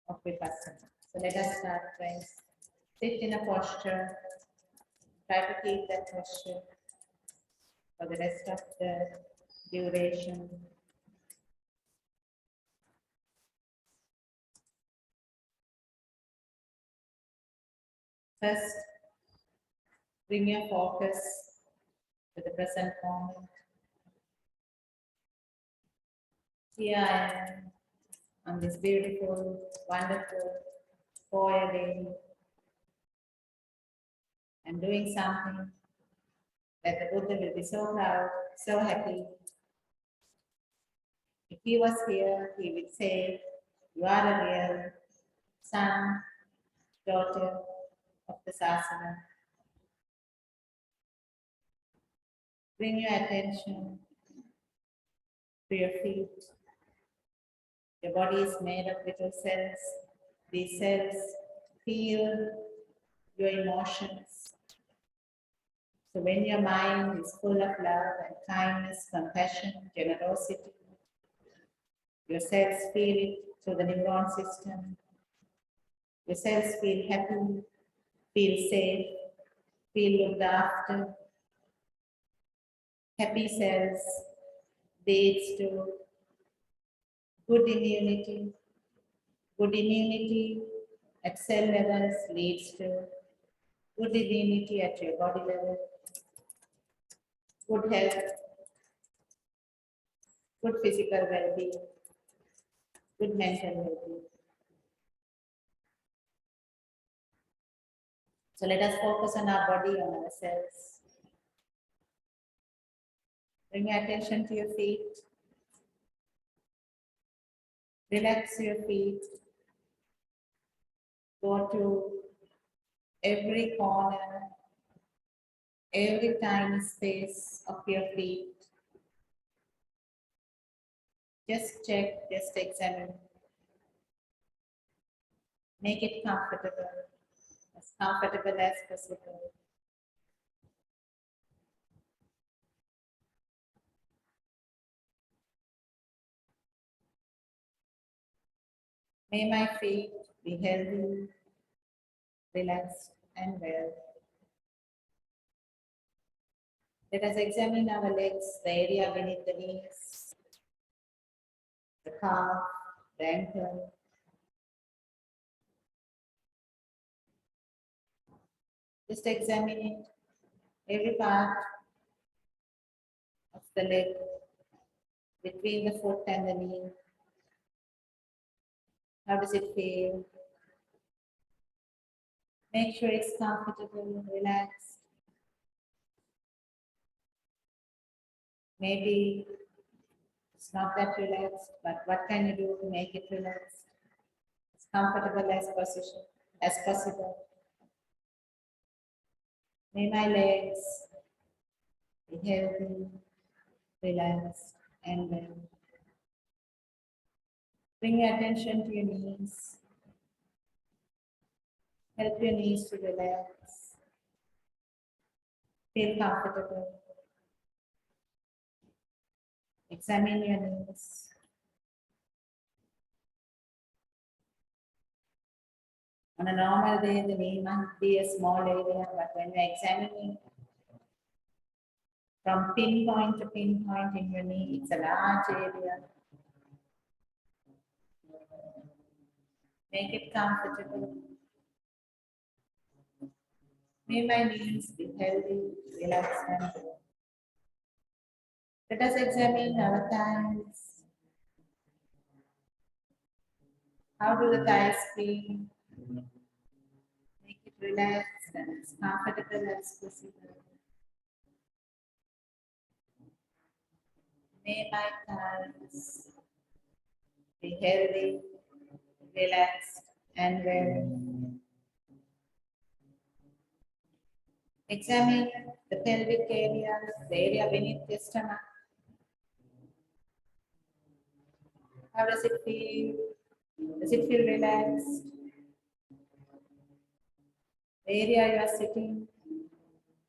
of Vipassana. So let us start, friends. Sit in a posture. Try to keep that posture for the rest of the duration. First, bring your focus to the present moment. Here I am on this beautiful, wonderful Poya day. I'm doing something that the Buddha will be so proud, so happy. If he was here, he would say, "You are a real son, daughter of the Sasana." Bring your attention to your feet. Your body is made of little cells. These cells feel your emotions. So when your mind is full of love and kindness, compassion, generosity, your cells feel it through the neuron system. Your cells feel happy, feel safe, feel looked after. Happy cells leads to good immunity. Good immunity at cell levels leads to good immunity at your body level. Good health, good physical well-being, good mental well-being. So let us focus on our body, on our cells. Bring your attention to your feet. Relax your feet. Go to every corner, every tiny space of your feet. Just check, just examine. Make it comfortable as possible. May my feet be healthy, relaxed, and well. Let us examine our legs, the area beneath the knees, the calf, the ankle. Just examine it, every part of the leg, between the foot and the knee. How does it feel? Make sure it's comfortable, relaxed. Maybe it's not that relaxed, but what can you do to make it relaxed? As comfortable as possible. May my legs be healthy, relaxed, and well. Bring your attention to your knees. Help your knees to relax. Feel comfortable. Examine your knees. On a normal day, the knee might be a small area, but when you're examining from pinpoint to pinpoint in your knee, it's a large area. Make it comfortable. May my knees be healthy, relaxed, and well. Let us examine our thighs. How do the thighs feel? Make it relaxed and as comfortable as possible. May my thighs be healthy, relaxed, and well. Examine the pelvic area, the area beneath the stomach. How does it feel? Does it feel relaxed? The area you are sitting,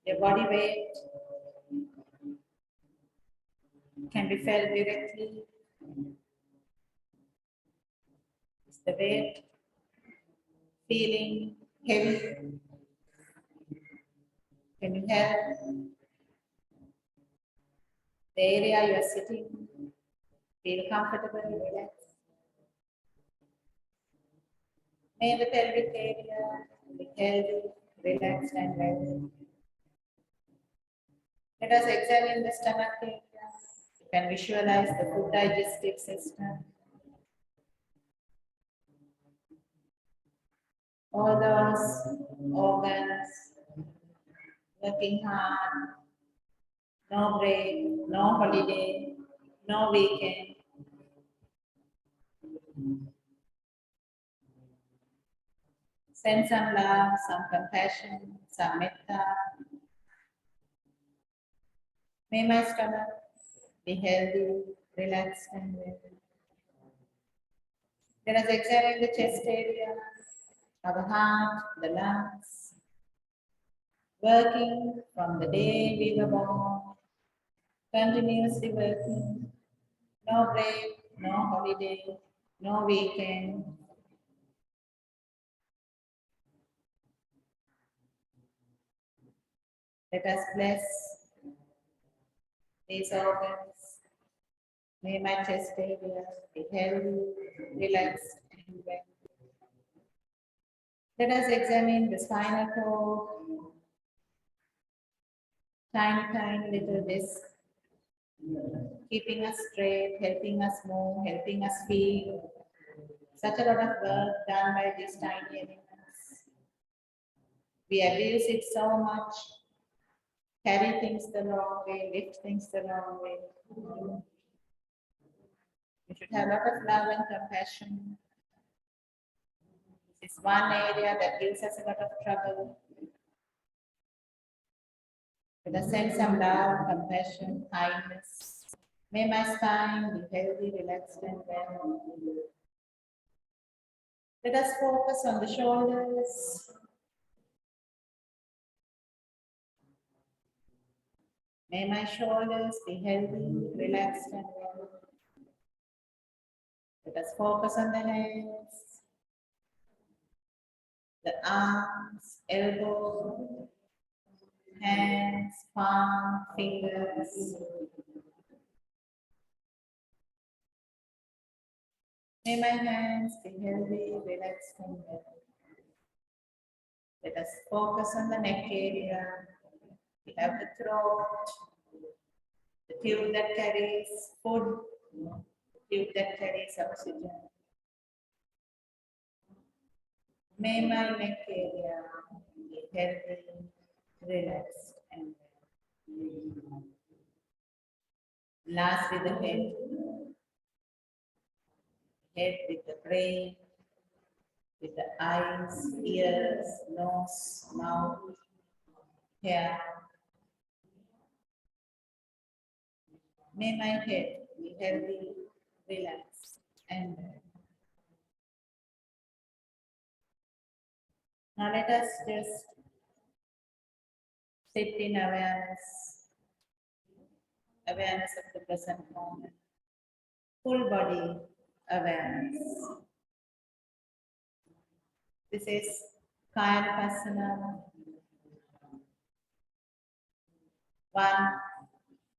your body weight can be felt directly. Is the weight feeling heavy? Can you help the area you are sitting? Feel comfortable, relaxed. May the pelvic area be healthy, relaxed and well. Let us examine the stomach area. You can visualize the food digestive system. All those organs working hard, no break, no holiday, no weekend. Send some love, some compassion, some metta. May my stomach be healthy, relaxed and well. Let us examine the chest area, our heart, the lungs, working from the day we were born, continuously working, no break, no holiday, no weekend. Let us bless these organs. May my chest area be healthy, relaxed, and well. Let us examine the spinal cord, tiny little disc, keeping us straight, helping us move, helping us feel. Such a lot of work done by these tiny elements. We abuse it so much, carry things the wrong way, lift things the wrong way. We should have a lot of love and compassion. It's one area that gives us a lot of trouble. Let us send some love, compassion, kindness. May my spine be healthy, relaxed, and well. Let us focus on the shoulders. May my shoulders be healthy, relaxed, and well. Let us focus on the hands, the arms, elbows, hands, palm, fingers. May my hands be healthy, relaxed, and well. Let us focus on the neck area. We have the throat, the tube that carries food, the tube that carries oxygen. May my neck area be healthy, relaxed, and well. Lastly, the head with the brain, with the eyes, ears, nose, mouth, hair. May my head be healthy, relaxed, and well. Now let us just sit in awareness of the present moment, full body awareness. This is Kayanupasana. One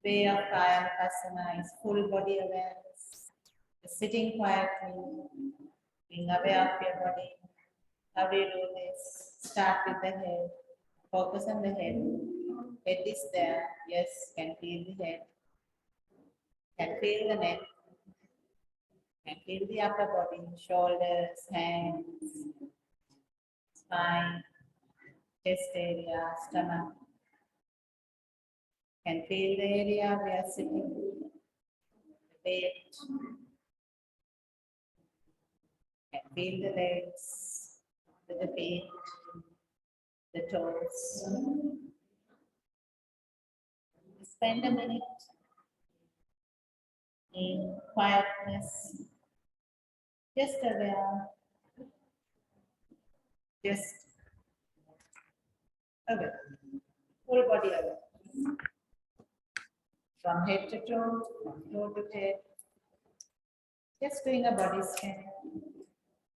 way of Kayanupasana is full body awareness. Sitting quietly, being aware of your body. How do you do this? Start with the head. Focus on the head. Head is there. Yes, can feel the head. Can feel the neck. Can feel the upper body, shoulders, hands, spine, chest area, stomach. Can feel the area we are sitting, the weight. Can feel the legs, the feet, the toes. Spend a minute in quietness, just aware, just aware, full body aware. From head to toe, from toe to head, just doing a body scan,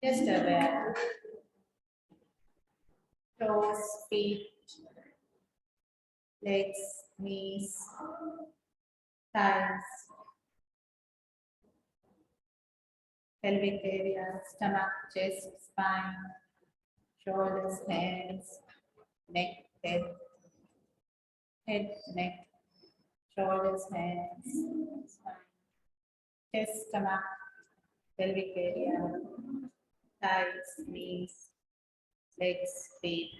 just aware. toes, feet, legs, knees, thighs, pelvic area, stomach, chest, spine, shoulders, hands, neck, head, neck, shoulders, hands, spine, chest, stomach, pelvic area, thighs, knees, legs, feet,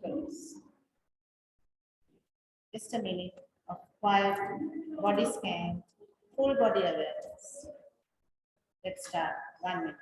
toes. Just a minute of quiet body scan, full body awareness. Let's start. 1 minute.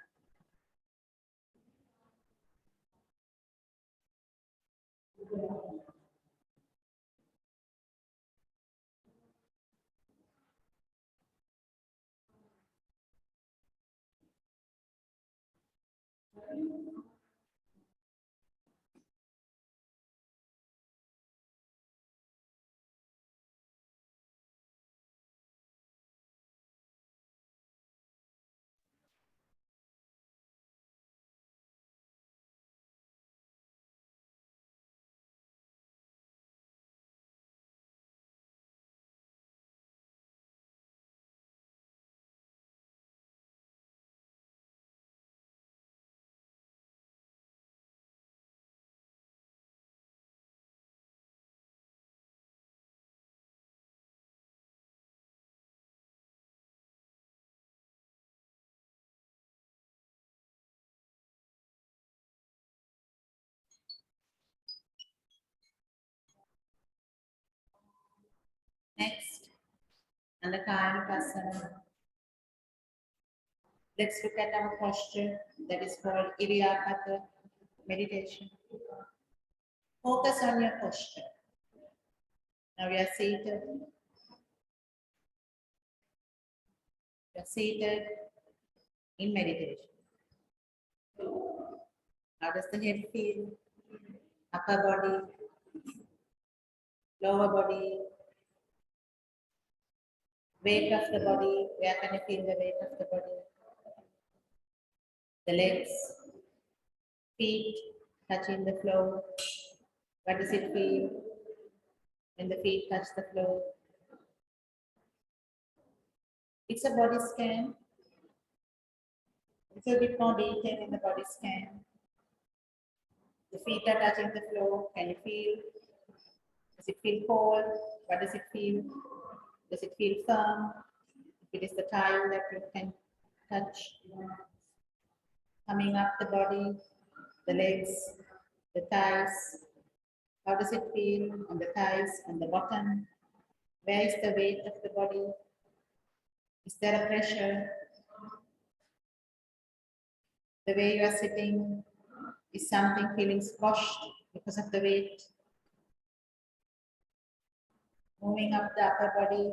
Next, under Kayanapasana, let's look at our posture that is called Iryapata meditation. Focus on your posture. Now we are seated. We are seated in meditation. How does the head feel? Upper body, lower body, weight of the body. Where can you feel the weight of the body? The legs, feet touching the floor. What does it feel when the feet touch the floor? It's a body scan. It's a bit more detail in the body scan. The feet are touching the floor. Can you feel? Does it feel cold? What does it feel? Does it feel firm? If it is the tile that you can touch. Coming up the body, the legs, the thighs. How does it feel on the thighs and the bottom? Where is the weight of the body? Is there a pressure? The way you are sitting, is something feeling squashed because of the weight? Moving up the upper body,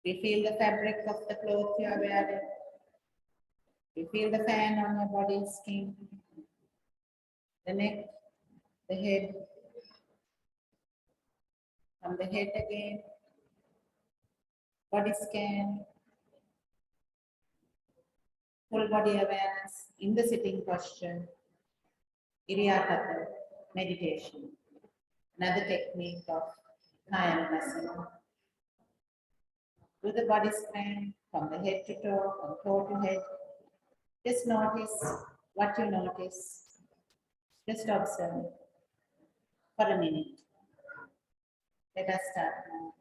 we feel the fabric of the clothes you are wearing. We feel the fan on your body, skin, the neck, the head. From the head again, body scan, full body awareness in the sitting posture, Iryapata meditation, another technique of Kayanapasana. Do the body scan from the head to toe, from toe to head. Just notice what you notice. Just observe for a minute. Let us start now.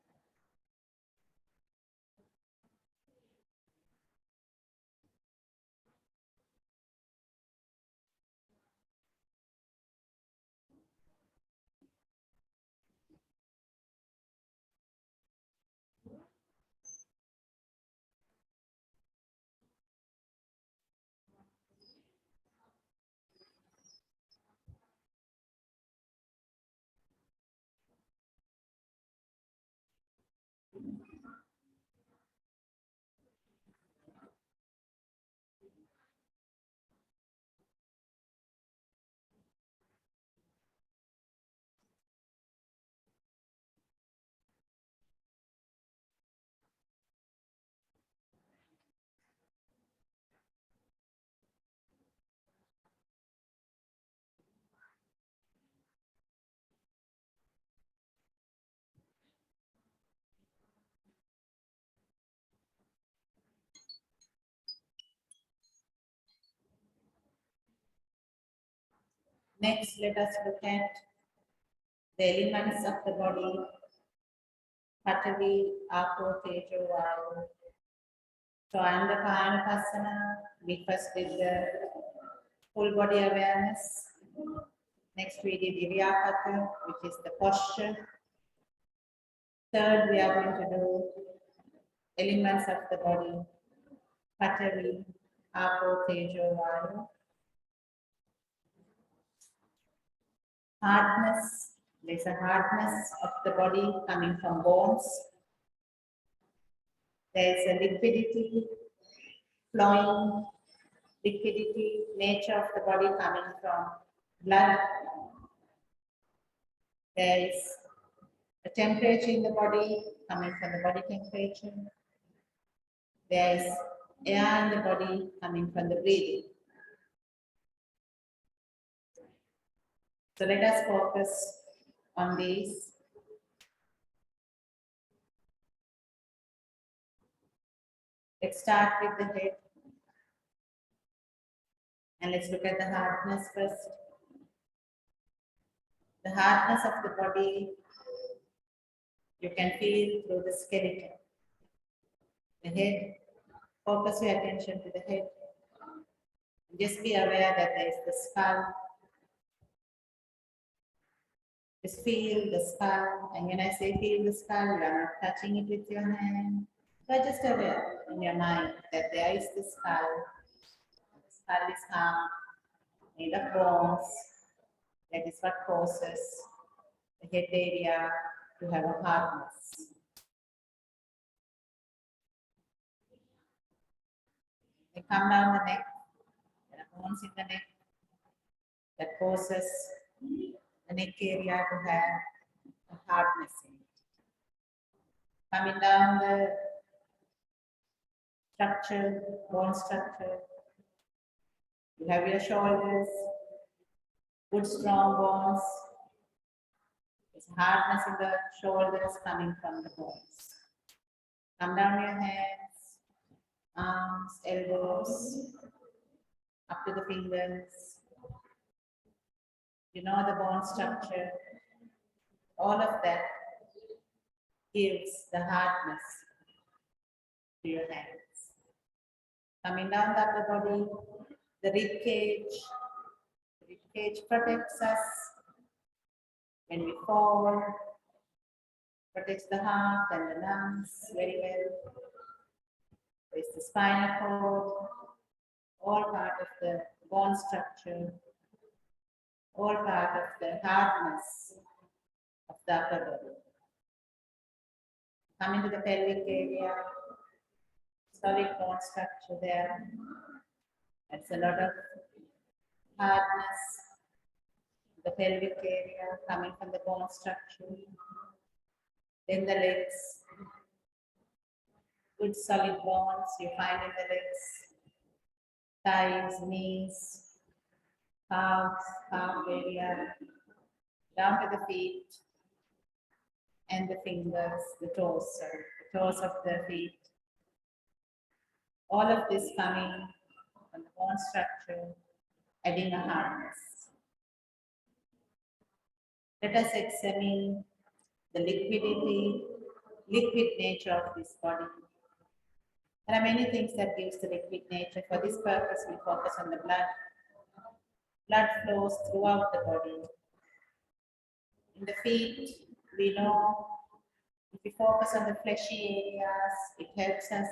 Next, let us look at the elements of the body. Patavi, Apo, Tejo, Vayu. So under Kayanapasana, we first did the full body awareness. Next we did Iryapatha, which is the posture. Third, we are going to do elements of the body. Patavi, Apo, Tejo, Vayu. Hardness, there's a hardness of the body coming from bones. There is a liquidity, flowing liquidity, nature of the body coming from blood. There is a temperature in the body coming from the body temperature. There is air in the body coming from the breathing. So let us focus on these. Let's start with the head. And let's look at the hardness first. The hardness of the body you can feel through the skeleton. The head, focus your attention to the head. Just be aware that there is the skull. Just feel the skull. And when I say feel the skull, you are not touching it with your hand. You are just aware in your mind that there is the skull. The skull is hard, made of bones. That is what causes the head area to have a hardness. They come down the neck. There are bones in the neck that causes the neck area to have a hardness in it. Coming down the structure, bone structure, you have your shoulders, good strong bones. There's hardness in the shoulders coming from the bones. Come down your hands, arms, elbows, up to the fingers. You know the bone structure. All of that gives the hardness to your hands. Coming down the upper body, the rib cage. The rib cage protects us when we fall, protects the heart and the lungs very well. There's the spinal cord, all part of the bone structure, all part of the hardness of the upper body. Coming to the pelvic area, solid bone structure there. That's a lot of hardness. The pelvic area coming from the bone structure. Then the legs. Good solid bones you find in the legs. Thighs, knees, calves, calf area. Down to the feet. And the fingers, the toes of the feet. All of this coming from the bone structure, adding a hardness. Let us examine the liquid nature of this body. There are many things that gives the liquid nature. For this purpose, we focus on the blood. Blood flows throughout the body. In the feet, we know if we focus on the fleshy areas, it helps us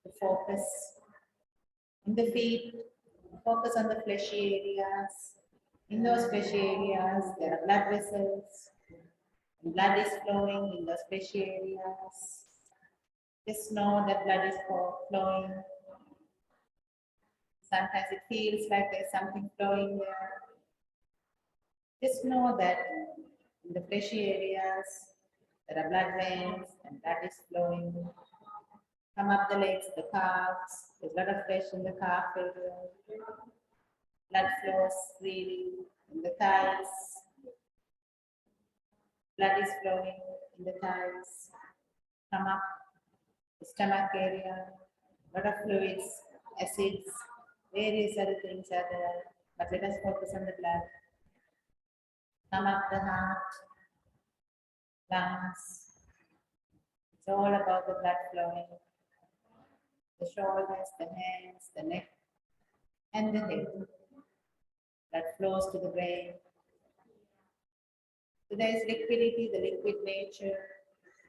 to focus. In the feet, focus on the fleshy areas. In those fleshy areas, there are blood vessels. And blood is flowing in those fleshy areas. Just know that blood is flowing. Sometimes it feels like there's something flowing there. Just know that in the fleshy areas, there are blood veins and blood is flowing. Come up the legs, the calves. There's a lot of flesh in the calf area. Blood flows freely in the thighs. Blood is flowing in the thighs. Come up the stomach area. A lot of fluids, acids, various other things are there. But let us focus on the blood. stomach, the heart, lungs. It's all about the blood flowing. The shoulders, the hands, the neck, and the head. Blood flows to the brain. So there is liquidity, the liquid nature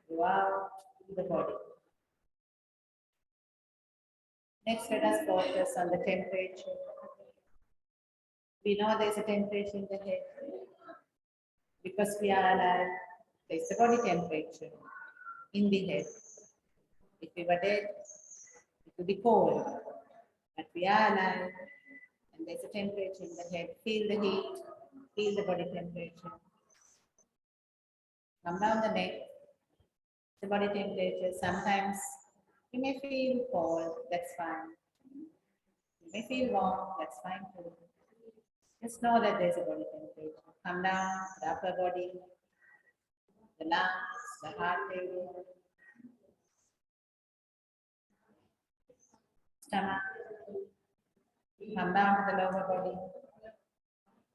throughout the body. Next, let us focus on the temperature. We know there is a temperature in the head. Because we are alive, there is a body temperature in the head. If we were dead, it would be cold. But we are alive, and there's a temperature in the head. Feel the heat, feel the body temperature. Come down the neck, the body temperature. Sometimes you may feel cold, that's fine. You may feel warm, that's fine too. Just know that there's a body temperature. Come down, the upper body, the lungs, the heart area, stomach. Come down to the lower body.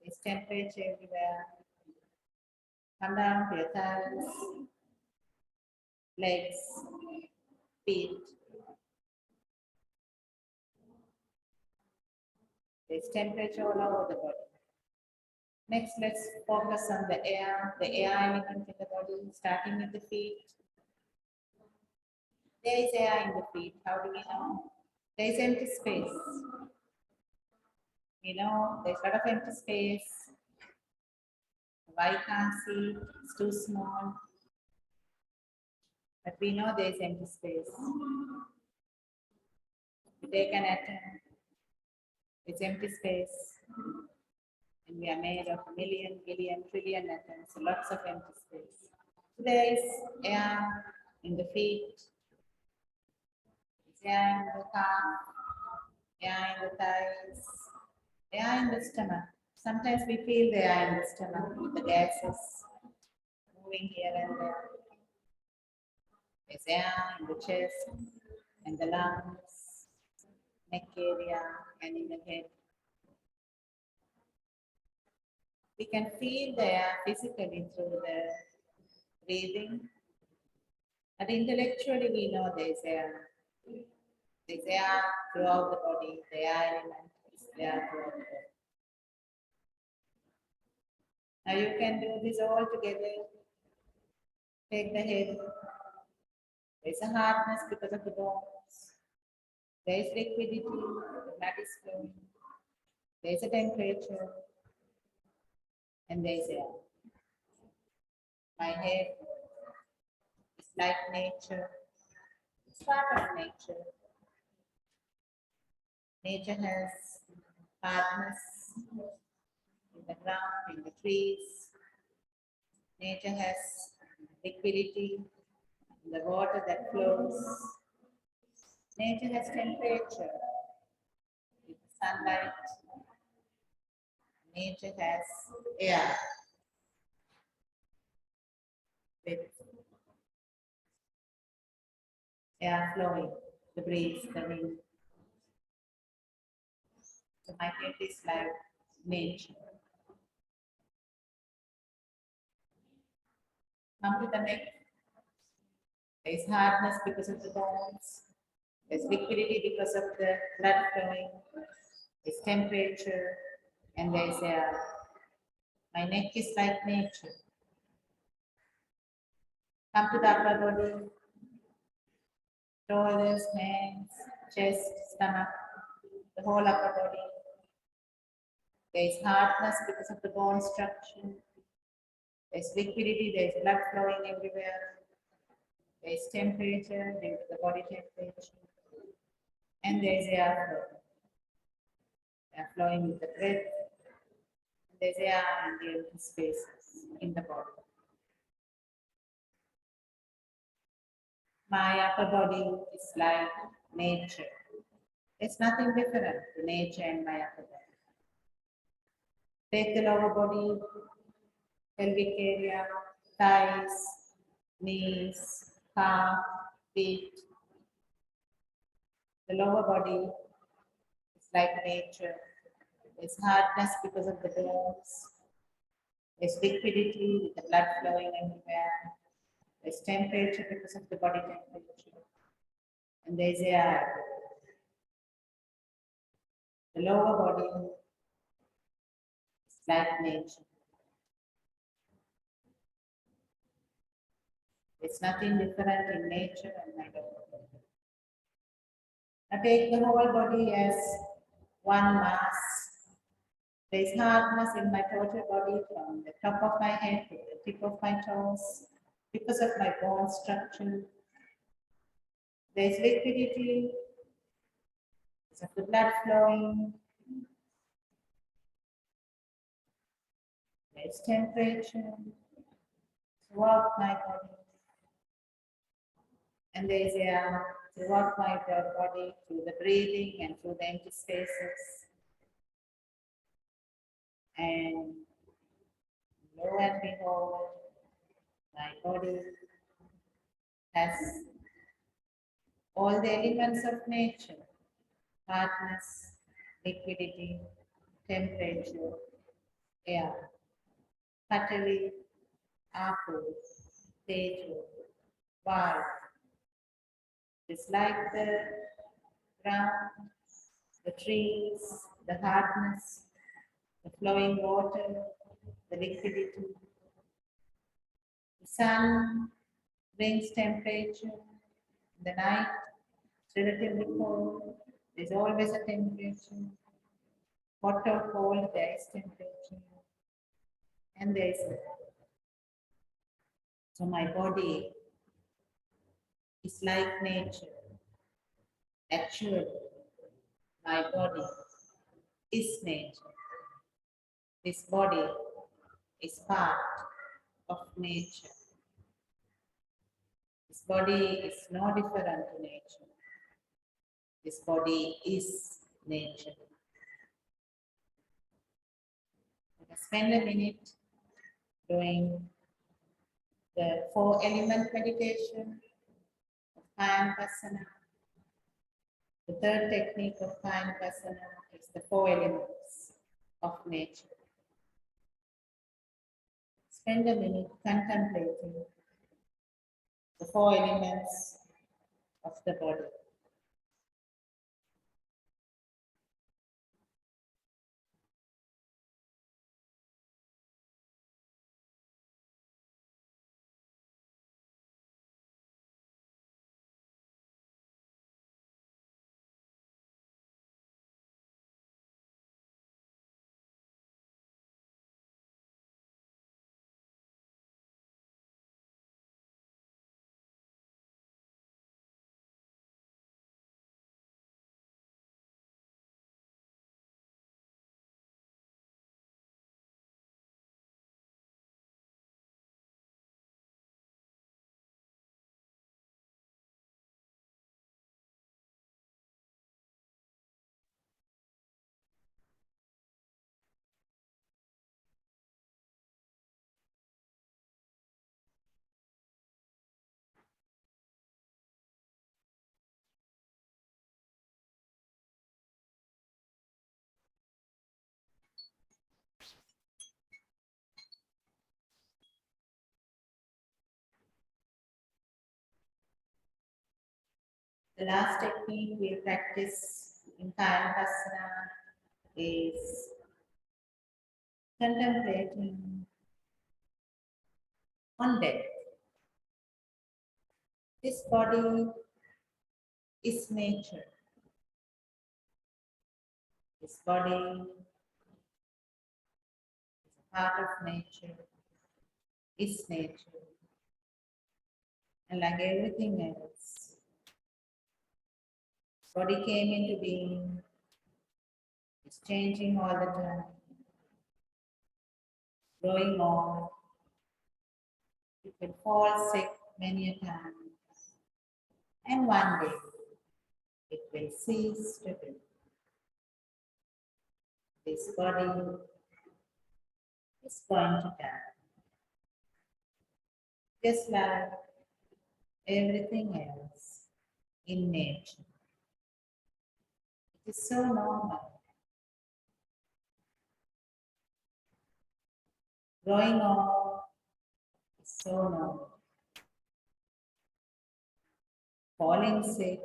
There's temperature everywhere. Come down to your thighs, legs, feet. There's temperature all over the body. Next, let's focus on the air element in the body, starting with the feet. There is air in the feet. How do we know? There is empty space. We know there's a lot of empty space. Why can't see? It's too small. But we know there is empty space. We take an atom. It's empty space. And we are made of a million, billion, trillion atoms, so lots of empty space. So there is air in the feet, air in the calf, air in the thighs, air in the stomach. Sometimes we feel the air in the stomach with the gases moving here and there. There's air in the chest and the lungs, neck area, and in the head. We can feel the air physically through the breathing, but intellectually we know there's air. There's air throughout the body, the air element is there throughout the body. Now you can do this all together. Take the head. There's a hardness because of the bones. There is liquidity, the blood is flowing. There's a temperature. And there's air. My head is like nature. It's part of nature. Nature has hardness in the ground, in the trees. Nature has liquidity in the water that flows. Nature has temperature with sunlight. Nature has air with air flowing, the breeze, the wind. So my head is like nature. Come to the neck. There is hardness because of the bones. There is liquidity because of the blood flowing. There is temperature. And there is air. My neck is like nature. Come to the upper body. Shoulders, hands, chest, stomach, the whole upper body. There is hardness because of the bone structure. There is liquidity, there is blood flowing everywhere. There is temperature due to the body temperature. And there is air flow. Air flowing with the breath. There's air in the empty spaces in the body. My upper body is like nature. There's nothing different to nature and my upper body. Take the lower body, pelvic area, thighs, knees, calf, feet. The lower body is like nature. There's hardness because of the bones. There's liquidity with the blood flowing everywhere. There's temperature because of the body temperature. And there's air. The lower body is like nature. There's nothing different in nature and my lower body. I take the whole body as one mass. There's hardness in my total body from the top of my head to the tip of my toes because of my bone structure. There's liquidity because of the blood flowing. There's temperature throughout my body. And there's air throughout my body through the breathing and through the empty spaces. And lo and behold, my body has all the elements of nature: hardness, liquidity, temperature, air, Patali, Apu, Tejo, Vayu. It's like the ground, the trees, the hardness, the flowing water, the liquidity. The sun brings temperature. In the night, it's relatively cold. There's always a temperature. Hot or cold, there is temperature. And there is a. So my body is like nature. Actually, my body is nature. This body is part of nature. This body is no different to nature. This body is nature. Let us spend a minute doing the 4-element meditation of Vipassana. The third technique of Vipassana is the 4 elements of nature. Spend a minute contemplating the 4 elements of the body. The last technique we practice in Vipassana is contemplating on death. This body is nature. This body is a part of nature, is nature. And like everything else, body came into being, it's changing all the time, growing old. It will fall sick many a time. And one day, it will cease to be. This body is going to die. Just like everything else in nature. It is so normal. Growing old is so normal. Falling sick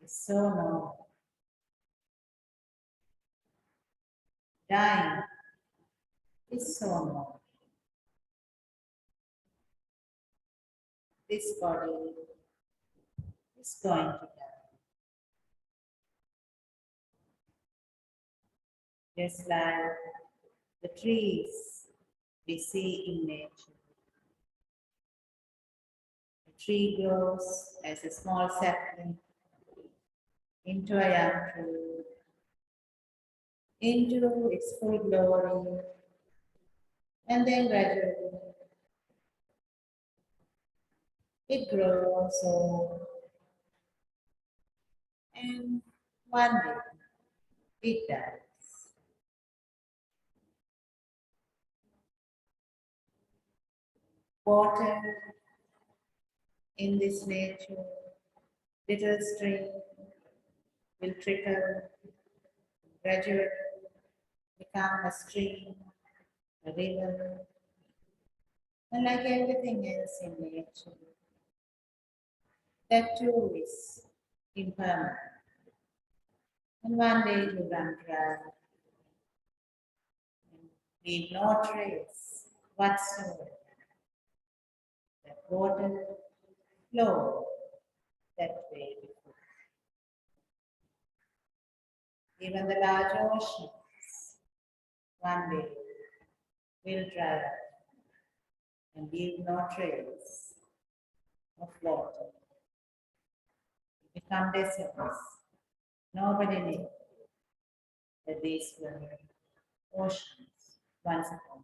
is so normal. Dying is so normal. This body is going to die. Just like the trees we see in nature. The tree grows as a small sapling into a young tree, into its full glory, and then gradually it grows old, and one day it dies. Water in this nature, little stream will trickle, gradually become a stream, a river, and like everything else in nature, that too is impermanent. And one day it will run dry and leave no trace whatsoever. That water flowed that way before. Even the large oceans one day will dry up and leave no trace of water. Become deserts. Nobody knew that these were oceans once upon a time.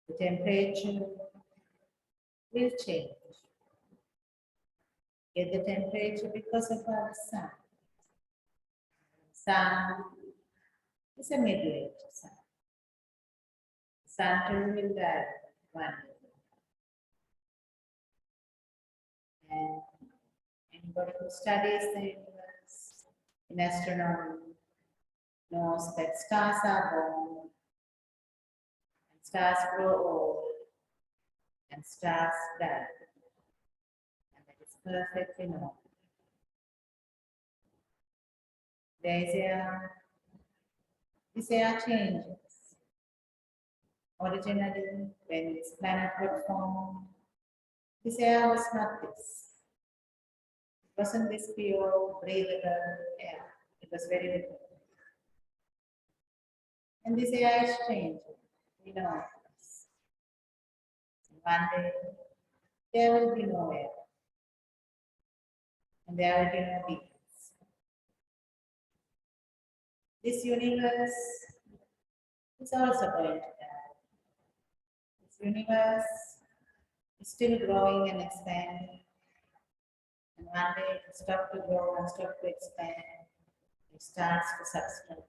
The temperature will change. Get the temperature because of our sun. Sun is a middle-aged sun. Sun too will die one day. And anybody who studies the universe in astronomy knows that stars are born, and stars grow old, and stars die. And that is perfectly normal. This air changes. Originally, when this planet was formed, this air was not this. It wasn't this pure, breathable air. It was very different. And this air is changing. We know this. One day, there will be no air. And there will be no beings. This universe is also going to die. This universe is still growing and expanding. And one day it will stop to grow and stop to expand. It starts to subtract.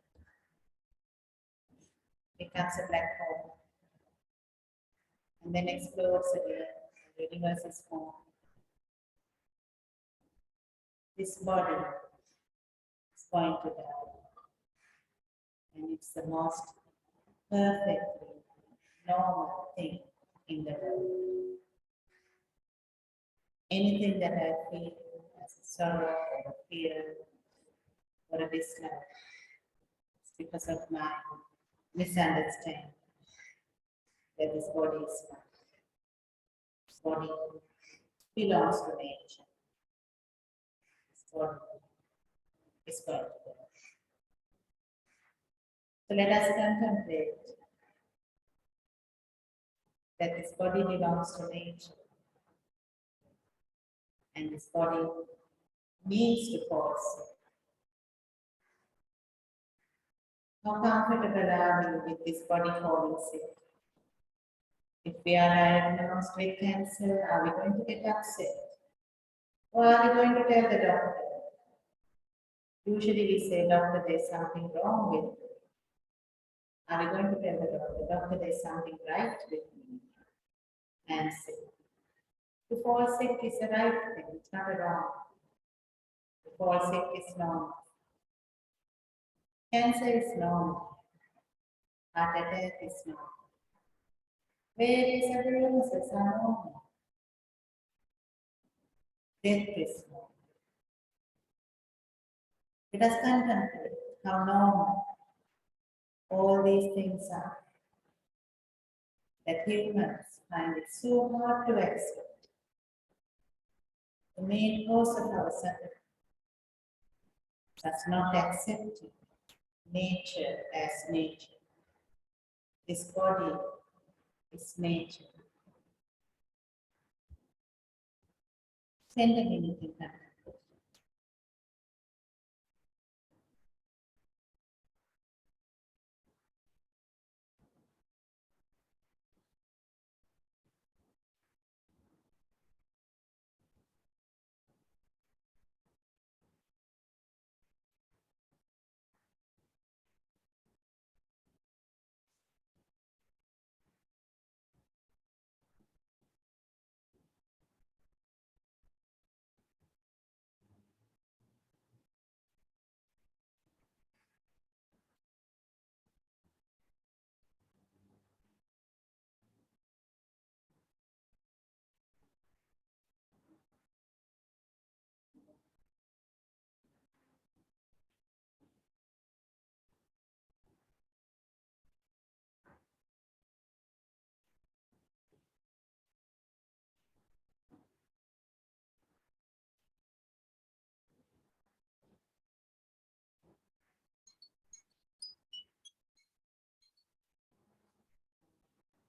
It becomes a black hole. And then explodes again. The universe is formed. This body is going to die. And it's the most perfectly normal thing in the world. Anything that I feel as a sorrow or a fear or a dislike, it's because of my misunderstanding that this body is mine. This body belongs to nature. This body is going to die. So let us contemplate that this body belongs to nature and this body needs to fall sick. How comfortable are we with this body falling sick? If we are diagnosed with cancer, are we going to get upset? Or are we going to tell the doctor? Usually we say, doctor, there's something wrong with me. Are we going to tell the doctor, doctor, there's something right with me? And sick. To fall sick is a right thing, it's not a wrong. To fall sick is normal. Cancer is normal. Heart attack is normal. Various other illnesses are normal. Death is normal. Let us contemplate how normal all these things are. That humans find it so hard to accept. The main cause of our suffering does not accept nature as nature. This body is nature. Spend a minute in that.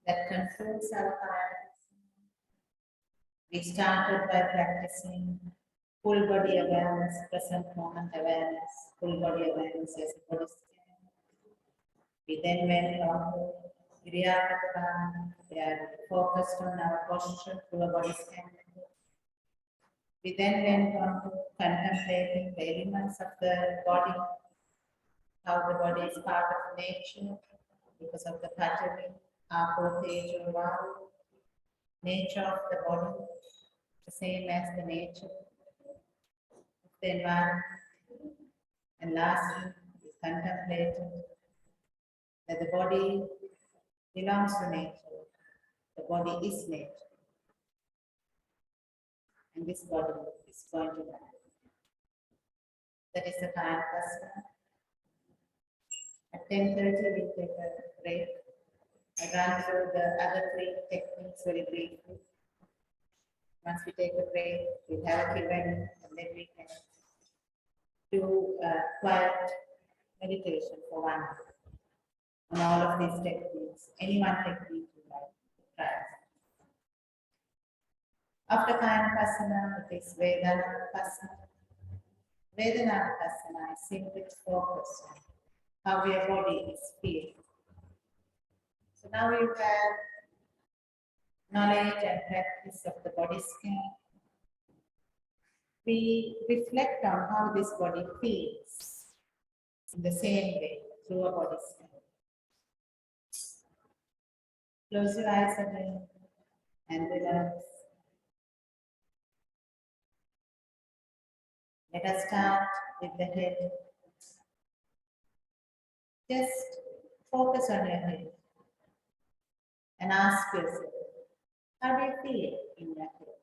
That concludes our practice. We started by practicing full body awareness, present moment awareness, full body awareness as a body scan. We then went on to Kriya, where we focused on our posture through a body scan. We then went on to contemplating the elements of the body, how the body is part of nature because of the pattern, nature of the body, the same as the nature of the environment. And lastly, we contemplated that the body belongs to nature. The body is nature. And this body is going to die. That is the kind person. At 10:30, we take a break. I run through the other three techniques very briefly. Once we take a break, we have a Q&A, and then we can do a quiet meditation for 1 hour on all of these techniques. Any one technique you like to try. After Kayanapasana, it is Vedanapasana. Vedanapasana is simply focus on how your body is feeling. So now you have knowledge and practice of the body scan. We reflect on how this body feels in the same way through a body scan. Close your eyes again and relax. Let us start with the head. Just focus on your head and ask yourself, how do you feel in your head?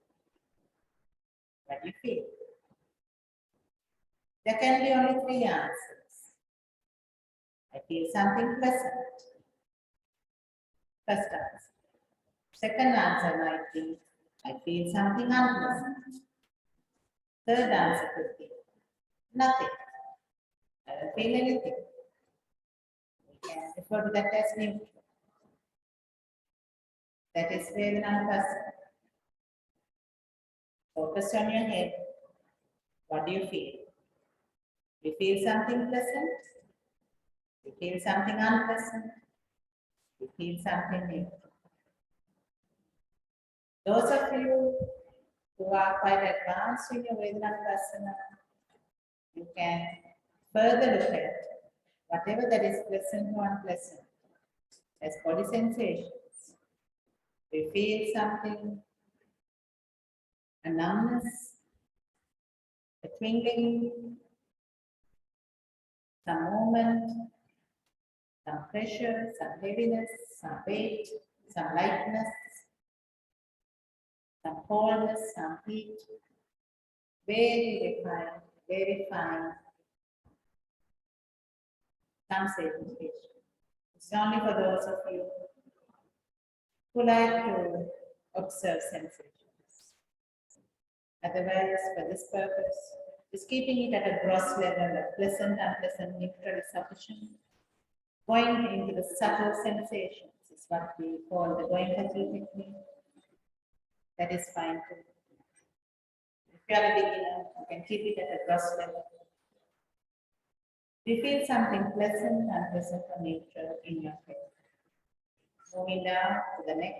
What do you feel? There can be only 3 answers. I feel something pleasant. First answer. Second answer might be, I feel something unpleasant. Third answer could be, nothing. I don't feel anything. We can refer to that as neutral. That is Vedanapasana. Focus on your head. What do you feel? You feel something pleasant? You feel something unpleasant? You feel something neutral? Those of you who are quite advanced in your Vedanapasana, you can further look at whatever that is pleasant or unpleasant as body sensations. We feel something, a numbness, a tingling, some movement, some pressure, some heaviness, some weight, some lightness, some coldness, some heat. Very fine, some sensation. It's only for those of you who like to observe sensations. Otherwise, for this purpose, just keeping it at a gross level of pleasant, unpleasant, neutral is sufficient. Going into the subtle sensations is what we call the going subtle technique. That is fine too. If you are a beginner, you can keep it at a gross level. You feel something pleasant, unpleasant, or neutral in your head. Moving down to the neck.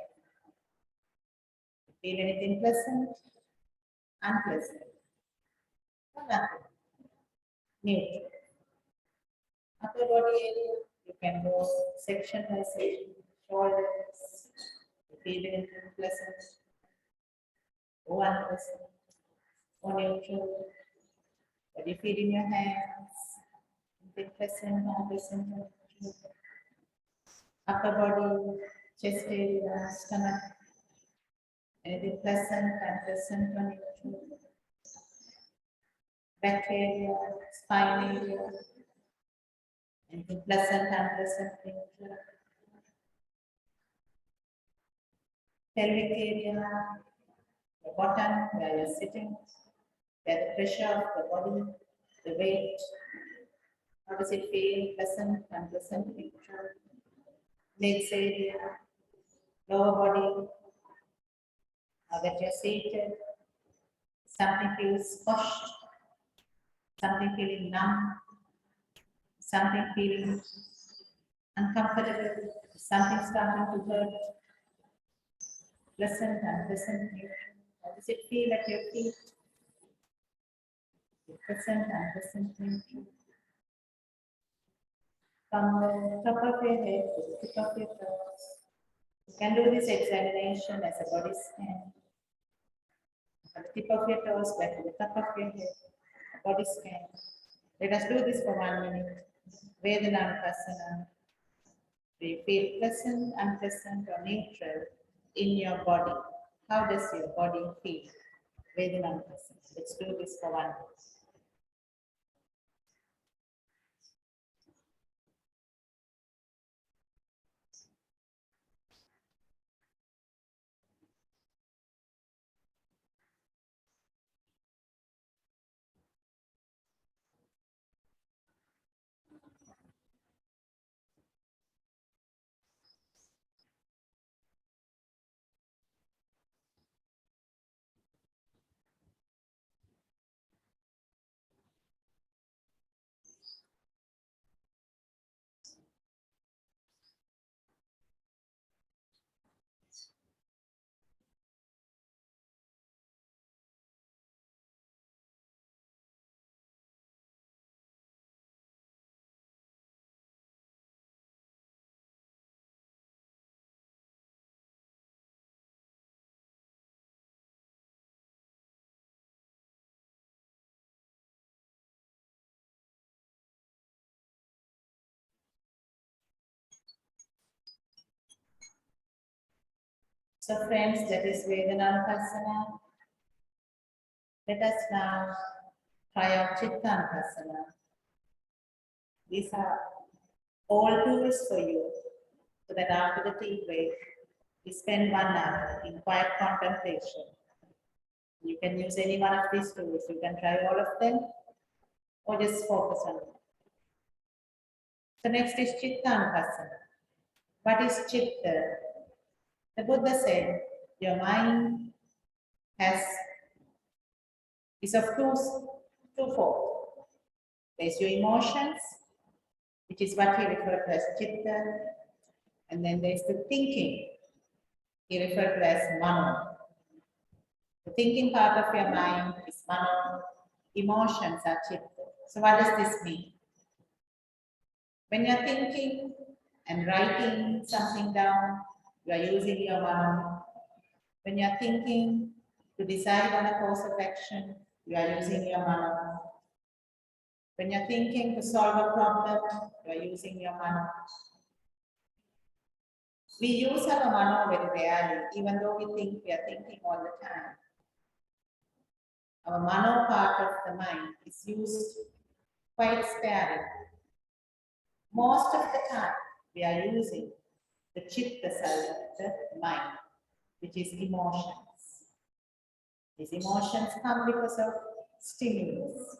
Feel anything pleasant, unpleasant, or nothing. Neutral. Upper body area, you can go section by section, shoulders, feel anything pleasant, or unpleasant, or neutral. What do you feel in your hands? Anything pleasant, unpleasant, or neutral. Upper body, chest area, stomach. Anything pleasant, unpleasant, or neutral. Back area, spine area. Anything pleasant, unpleasant, neutral. Pelvic area, the bottom where you're sitting, where the pressure of the body, the weight. How does it feel? Pleasant, unpleasant, neutral. Legs area, lower body. Now that you're seated, something feels squashed, something feeling numb, something feeling uncomfortable, something starting to hurt. Pleasant, unpleasant, neutral. How does it feel at your feet? Pleasant, unpleasant, neutral. From the top of your head to the tip of your toes. You can do this examination as a body scan. From the tip of your toes back to the top of your head, a body scan. Let us do this for 1 minute. Vedananupasana. Do you feel pleasant, unpleasant, or neutral in your body? How does your body feel? Vedananupasana. Let's do this for 1 minute. So friends, that is Vedananupasana. Let us now try out Chittanupasana. These are all tools for you, so that after the tea break, you spend 1 hour in quiet contemplation. You can use any one of these tools. You can try all of them, or just focus on them. So next is Chittanupasana. What is Chitta? The Buddha said, your mind is of twofold. There's your emotions, which is what he referred to as Chitta, and then there's the thinking, he referred to as Mano. The thinking part of your mind is Mano, emotions are Chitta. So what does this mean? When you're thinking and writing something down, you are using your Mano. When you're thinking to decide on a course of action, you are using your Mano. When you're thinking to solve a problem, you are using your Mano. We use our mano very rarely, even though we think we are thinking all the time. Our mano part of the mind is used quite sparingly. Most of the time, we are using the chitta side of the mind, which is emotions. These emotions come because of stimulus.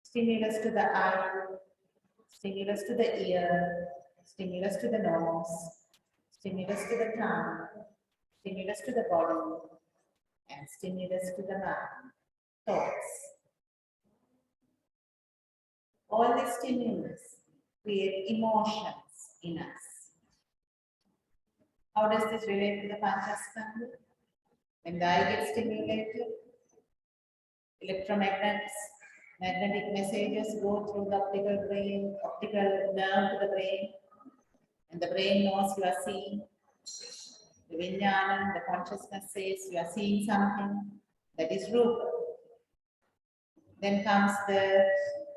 Stimulus to the eye, stimulus to the ear, stimulus to the nose, stimulus to the tongue, stimulus to the body, and stimulus to the mind, thoughts. All these stimulus create emotions in us. How does this relate to the Panchaskandha? When the eye gets stimulated, magnetic messages go through the optical nerve to the brain, and the brain knows you are seeing. The Vijnana, the consciousness says you are seeing something, that is Rupa. Then comes the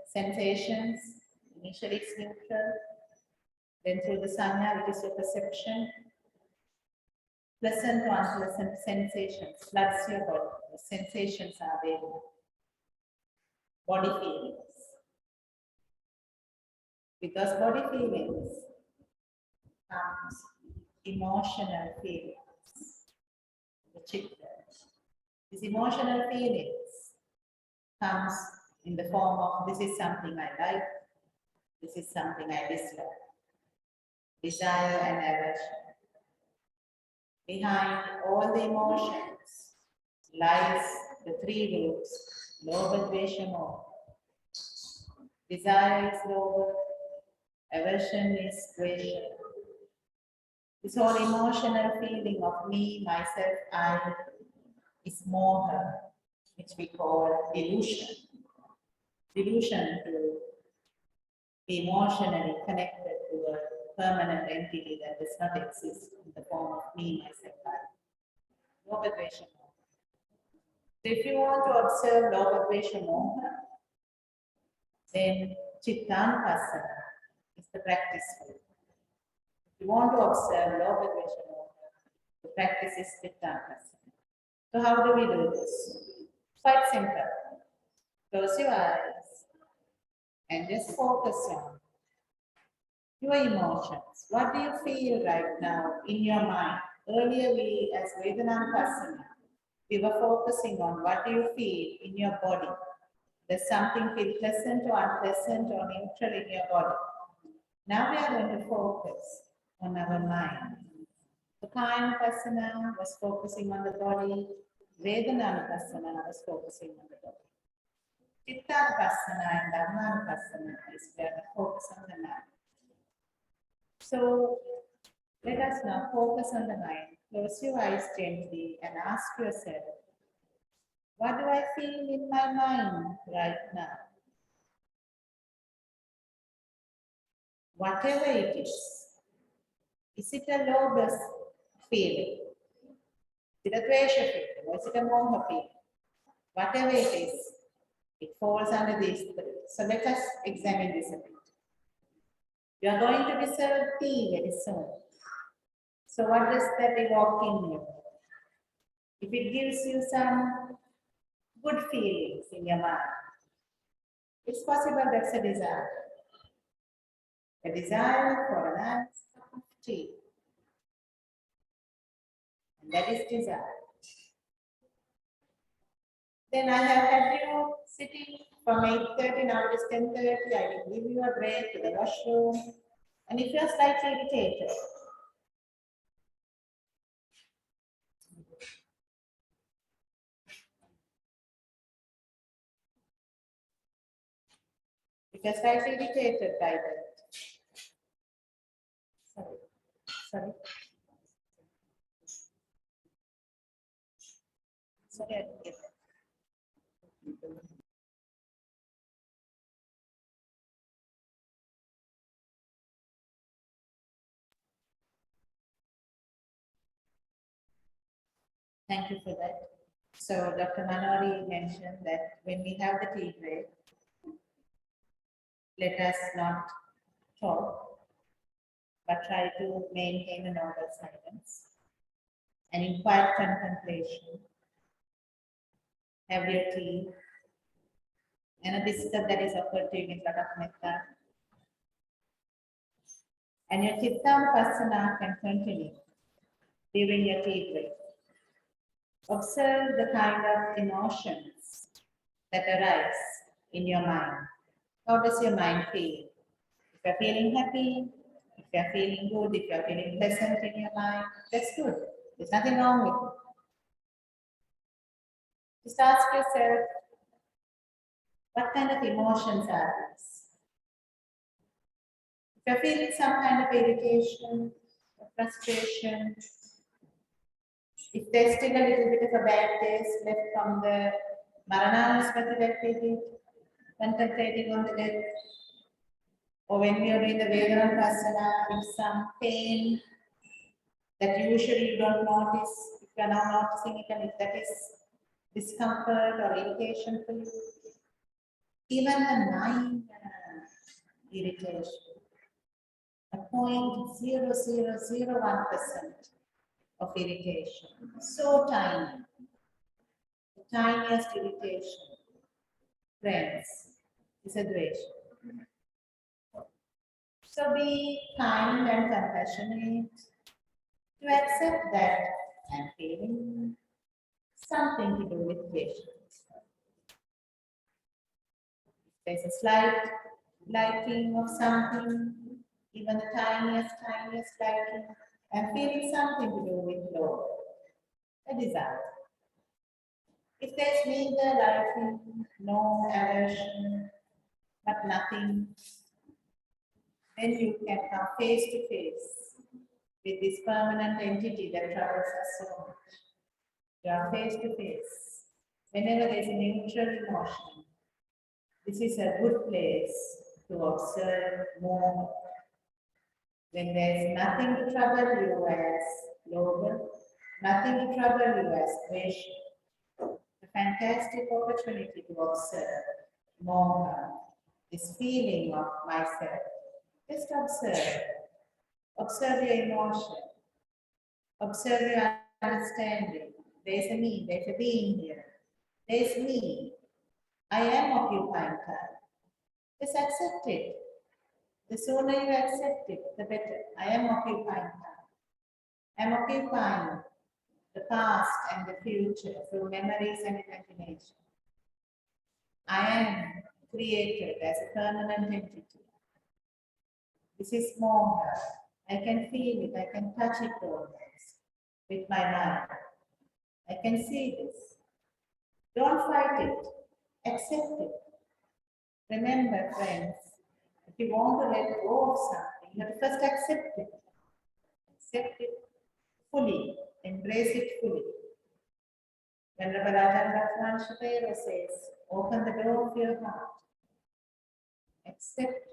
sensations, initially it's neutral, then through the Sanya, which is your perception, pleasant or unpleasant sensations, floods your body, the sensations are there, body feelings. Because body feelings comes emotional feelings, the chitta. These emotional feelings comes in the form of this is something I like, this is something I dislike, desire and aversion. Behind all the emotions lies the three roots, Lobha, Dvesha, Moha. Desire is Lobha, aversion is Dvesha. This whole emotional feeling of me, myself, I is Moha, which we call delusion. Delusion to be emotionally connected to a permanent entity that does not exist in the form of me, myself, I. Lobha, Dvesha, Moha. So if you want to observe Lobha, Dvesha, Moha, then Chittanupassana is the practice for it. If you want to observe Lobha, Dvesha, Moha, the practice is Chittanupassana. So how do we do this? Quite simple. Close your eyes and just focus on your emotions. What do you feel right now in your mind? Earlier we, as Vedananupasana, we were focusing on what do you feel in your body. Does something feel pleasant or unpleasant or neutral in your body? Now we are going to focus on our mind. The Kayanupasana was focusing on the body. Vedananupasana was focusing on the body. Chittanupassana and Dhammanupassana is where we focus on the mind. So let us now focus on the mind. Close your eyes gently and ask yourself, what do I feel in my mind right now? Whatever it is it a lobha feeling? Is it a dvesha feeling? Or is it a moha feeling? Whatever it is, it falls under these three. So let us examine this a bit. You are going to be served tea very soon. So what does that evoke in you? If it gives you some good feelings in your mind, it's possible that's a desire. A desire for a nice cup of tea. And that is desire. Then I have had you sitting from 8:30 now it is 10:30. I will give you a break to the washroom. And if you are slightly irritated, if you are slightly irritated by that, sorry. Sorry, I didn't get that. Thank you for that. So Dr. Manori mentioned that when we have the tea break, let us not talk, but try to maintain a noble silence. And in quiet contemplation, have your tea and a biscuit that is offered to you with a lot of metta. And your Chittanupassana can continue during your tea break. Observe the kind of emotions that arise in your mind. How does your mind feel? If you're feeling happy, if you're feeling good, if you're feeling pleasant in your mind, that's good. There's nothing wrong with it. Just ask yourself, what kind of emotions are these? If you're feeling some kind of irritation or frustration, if there's still a little bit of a bad taste left from the Maranasmati that we did, contemplating on the death, or when we are doing the Vedanapasana, if some pain that usually you don't notice, if you are now noticing it and if that is discomfort or irritation for you, even a minor irritation, a 0.0001% of irritation, so tiny, the tiniest irritation, friends, is a dvesha. So be kind and compassionate to accept that I'm feeling something to do with patience. There's a slight liking of something, even the tiniest liking, I'm feeling something to do with love, a desire. If there's neither liking, no aversion, but nothing, then you can come face to face with this permanent entity that troubles us so much. You are face to face. Whenever there is a neutral emotion, this is a good place to observe more. When there is nothing to trouble you as global, nothing to trouble you as dvesha, a fantastic opportunity to observe more this feeling of myself. Just observe. Observe your emotion. Observe your understanding. There's a me, there's a being here. There's me. I am occupying time. Just accept it. The sooner you accept it, the better. I am occupying time. I am occupying the past and the future through memories and imagination. I am created as a permanent entity. This is more. I can feel it, I can touch it always with my mind. I can see this. Don't fight it, accept it. Remember, friends, if you want to let go of something, you have to first accept it. Accept it fully, embrace it fully. Venerable Ajahn Brahman Shatera says, open the door of your heart. Accept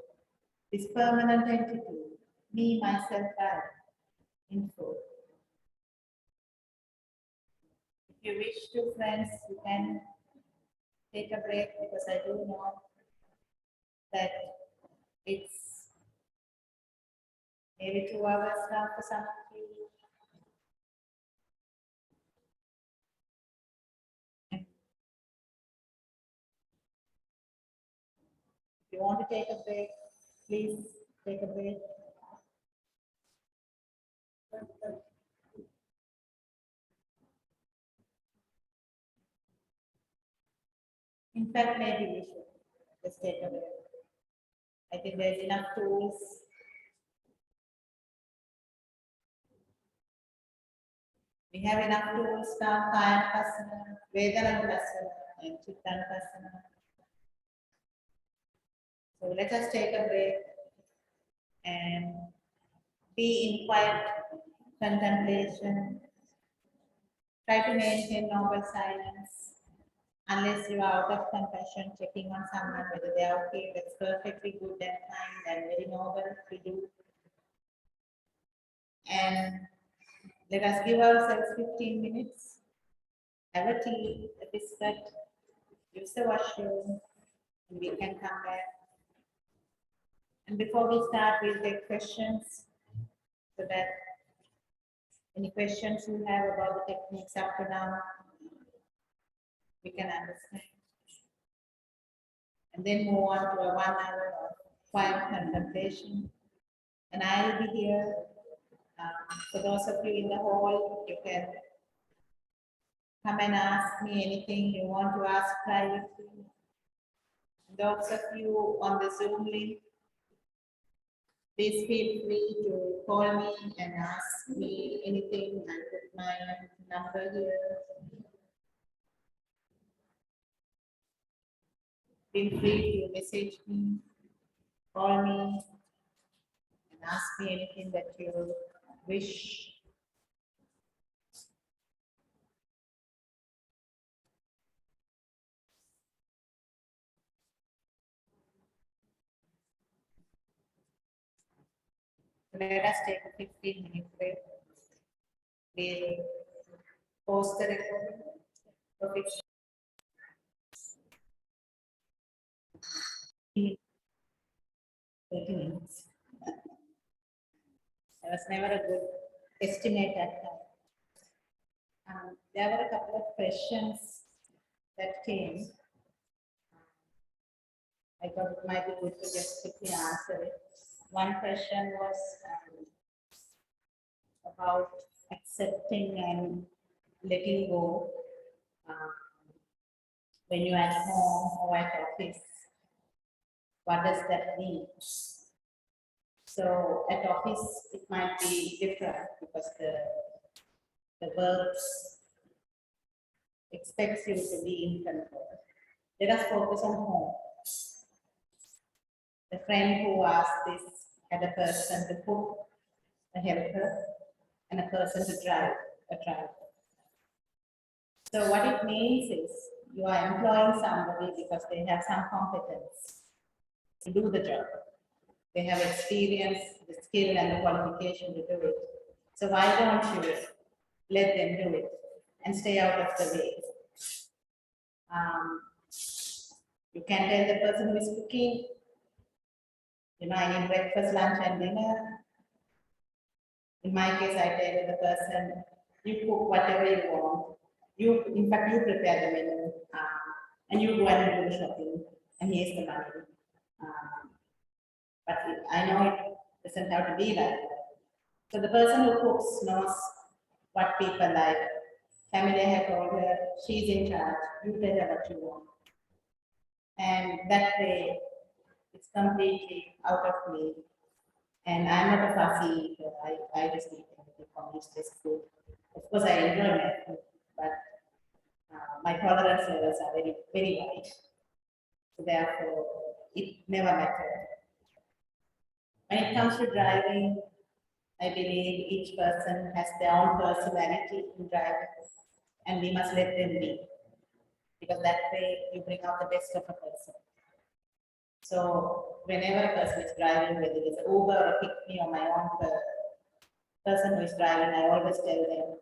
this permanent entity, me, myself, I, in full. If you wish to, friends, you can take a break because I do know that it's maybe 2 hours now for some of you. If you want to take a break, please take a break. In fact, maybe we should just take a break. I think there's enough tools. We have enough tools now, Kayanupasana, Vedanapasana, and Chittanupasana. So let us take a break and be in quiet contemplation. Try to maintain noble silence. Unless you are out of compassion, checking on someone whether they are okay, that's perfectly good and fine and very noble to do. And let us give ourselves 15 minutes, have a tea, a biscuit, use the washroom, and we can come back. And before we start, we'll take questions. So that any questions you have about the techniques up to now, we can understand. And then move on to a 1 hour of quiet contemplation. And I'll be here. For those of you in the hall, you can come and ask me anything you want to ask privately. Those of you on the Zoom link, please feel free to call me and ask me anything. I put my number here. Feel free to message me, call me, and ask me anything that you wish. Let us take a 15-minute break. We'll pause the recording for 30 minutes. I was never a good estimate at that. There were a couple of questions that came. I thought it might be good to just quickly answer it. One question was about accepting and letting go when you're at home or at office. What does that mean? So at office, it might be different because the work expects you to be in control. Let us focus on home. The friend who asked this had a person to cook, a helper, and a person to drive, a driver. So what it means is you are employing somebody because they have some competence to do the job. They have experience, the skill, and the qualification to do it. So why don't you let them do it and stay out of the way? You can tell the person who is cooking, I need breakfast, lunch, and dinner. In my case, I tell the person, you cook whatever you want. In fact, you prepare the menu, and you go and do the shopping, and here's the money. But I know it doesn't have to be like that. So the person who cooks knows what people like. Family have told her, she's in charge, you tell her what you want. And that way, it's completely out of me. And I'm not a fussy eater. I just eat everything for me, it's just food. Of course, I enjoy my food, but my tolerance levels are very, very wide. So therefore, it never mattered. When it comes to driving, I believe each person has their own personality in driving, and we must let them be. Because that way, you bring out the best of a person. So whenever a person is driving, whether it's Uber or pick-me or my own person who is driving, I always tell them,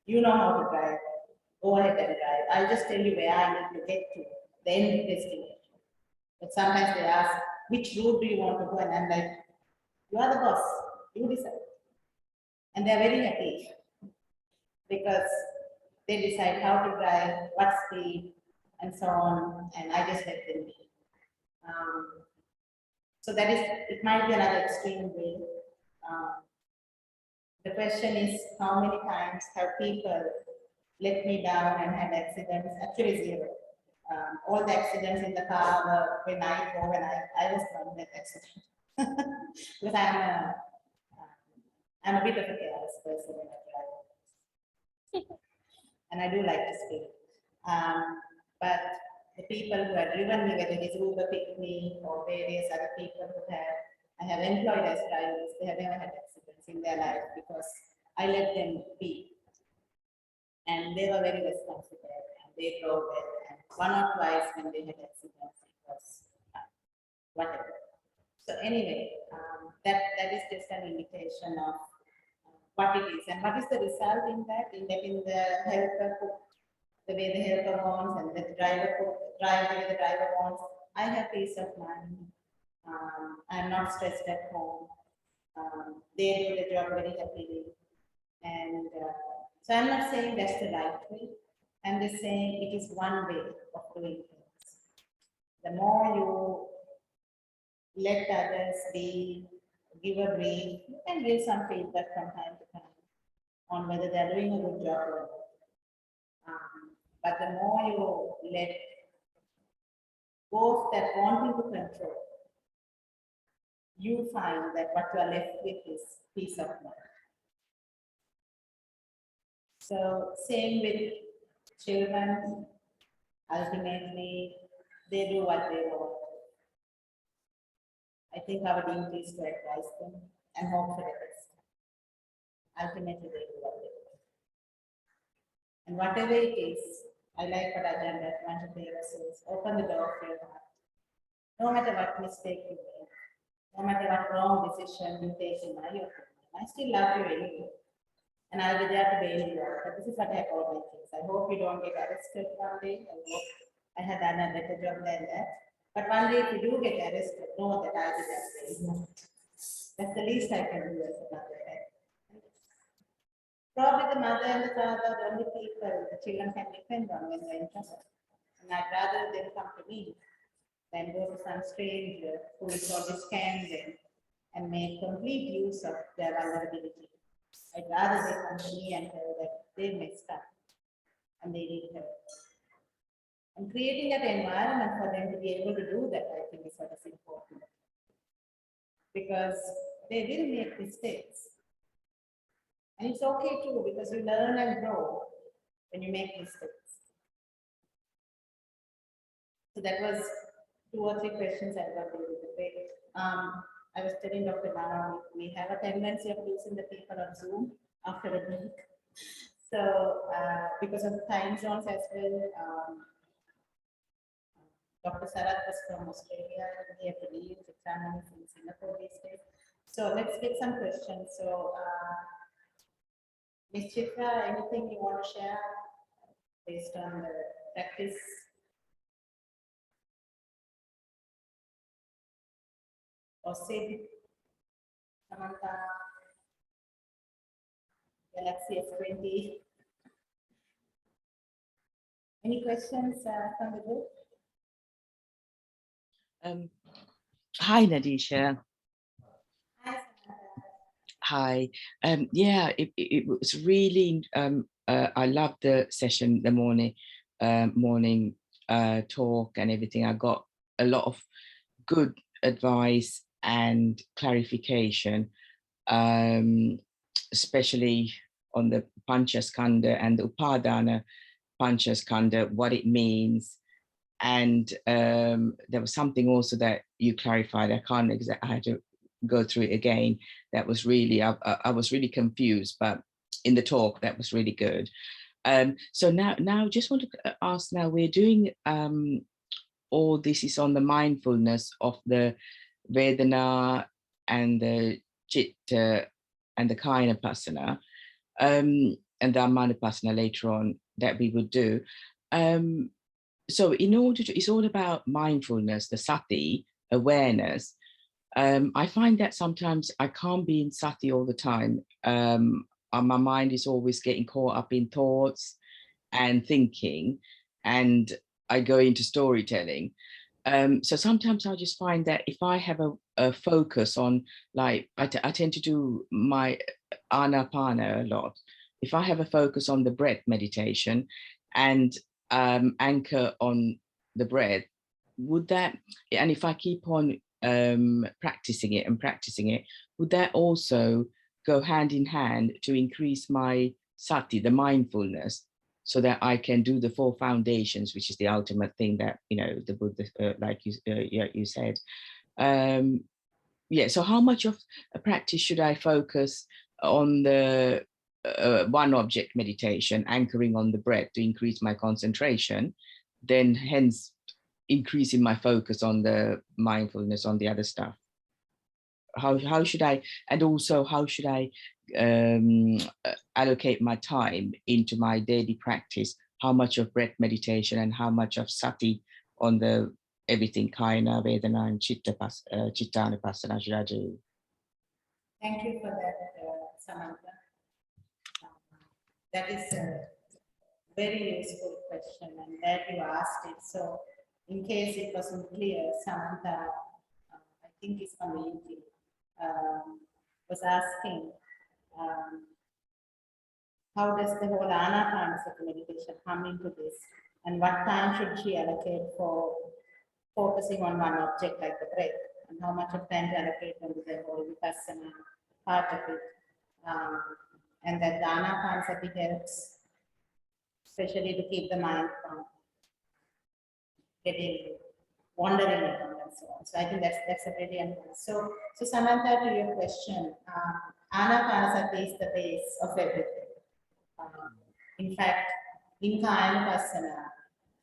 you know how to drive, go ahead and drive. I'll just tell you where I need to get to, the end destination. But sometimes they ask, which route do you want to go? And I'm like, you are the boss, you decide. And they're very happy because they decide how to drive, what speed, and so on, and I just let them be. So that is, it might be another extreme way. The question is, how many times have people let me down and had accidents? Actually, zero. All the accidents in the car were when I was from that accident. Because I'm a bit of a careless person when I drive. And I do like to speak. But the people who have driven me, whether it is Uber, pick-me, or various other people who I have employed as drivers, they have never had accidents in their life because I let them be. And they were very responsible and they drove well. And one or twice when they had accidents, it was whatever. So anyway, that is just an indication of what it is. And what is the result in that? In the helper cook the way the helper wants and the driver drive the way the driver wants. I have peace of mind. I'm not stressed at home. They do the job very happily. And so I'm not saying that's the right way. I'm just saying it is one way of doing things. The more you let others be, give a brief, you can give some feedback from time to time on whether they're doing a good job or not. But the more you let go of that wanting to control, you find that what you are left with is peace of mind. So same with children, ultimately they do what they want. I think our duty is to advise them and hope for the best. Ultimately they do what they want. And whatever it is, I like what Ajahn Manjapera says, open the door for your heart. No matter what mistake you make, no matter what wrong decision you take in my opinion, I still love you anyway. And I'll be there to bail you out. But this is what I call my kids. I hope you don't get arrested one day. I hope I had done a better job than that. But one day if you do get arrested, know that I'll be there to bail you out. That's the least I can do as a mother. Probably the mother and the father are the only people the children can depend on when they're in trouble. And I'd rather them come to me than go to some stranger who is always scam them and make complete use of their vulnerability. I'd rather they come to me and tell that they messed up and they need help. And creating that environment for them to be able to do that, I think, is what is important. Because they will make mistakes. And it's okay too, because you learn and grow when you make mistakes. So that was 2 or 3 questions I got during the break. I was telling Dr. Nana, we have a tendency of losing the people on Zoom after a break. So because of the time zones as well, Dr. Sarat was from Australia, he had to leave the family in Singapore these days. So let's get some questions. So Ms. Chitra, anything you want to share based on the practice? Or Sid, Samantha, Galaxy S20. Any questions from the group? Hi, Nadeesha. Hi, Hi. Yeah, it was really, I loved the session, the morning talk and everything. I got a lot of good advice and clarification, especially on the Panchaskanda and the Upadana Panchaskanda, what it means. And there was something also that you clarified. I can't exactly, I had to go through it again. That was really, I was really confused, but in the talk, that was really good. So now just want to ask, now we're doing all this is on the mindfulness of the Vedana and the Chitta and the Kayana and the Amanapasana later on that we would do. So in order to, it's all about mindfulness, the sati, awareness. I find that sometimes I can't be in sati all the time. My mind is always getting caught up in thoughts and thinking, and I go into storytelling. So sometimes I just find that if I have a focus on, like, I tend to do my anapana a lot. If I have a focus on the breath meditation and anchor on the breath, would that, and if I keep on practicing it, would that also go hand in hand to increase my sati, the mindfulness, so that I can do the 4 foundations, which is the ultimate thing that, you know, the Buddha, like you said. Yeah, so how much of a practice should I focus on the one object meditation, anchoring on the breath to increase my concentration, then hence increasing my focus on the mindfulness on the other stuff? How should I, and also how should I allocate my time into my daily practice? How much of breath meditation and how much of sati on the everything, Kayana, Vedana, and Chitta Chittanupassana should I do? Thank you for that, Samantha. That is a very useful question, and that you asked it. So, in case it wasn't clear, Samantha, I think is from the UK, was asking, how does the whole Anapanasati meditation come into this, and what time should she allocate for focusing on one object like the breath, and how much of time to allocate on the whole Vipassana part of it, and that the Anapanasati helps, especially to keep the mind from getting wandering around and so on. So I think that's a very important. So Samantha, to your question, Anapanasati is the base of everything. In fact, in Kayanupasana,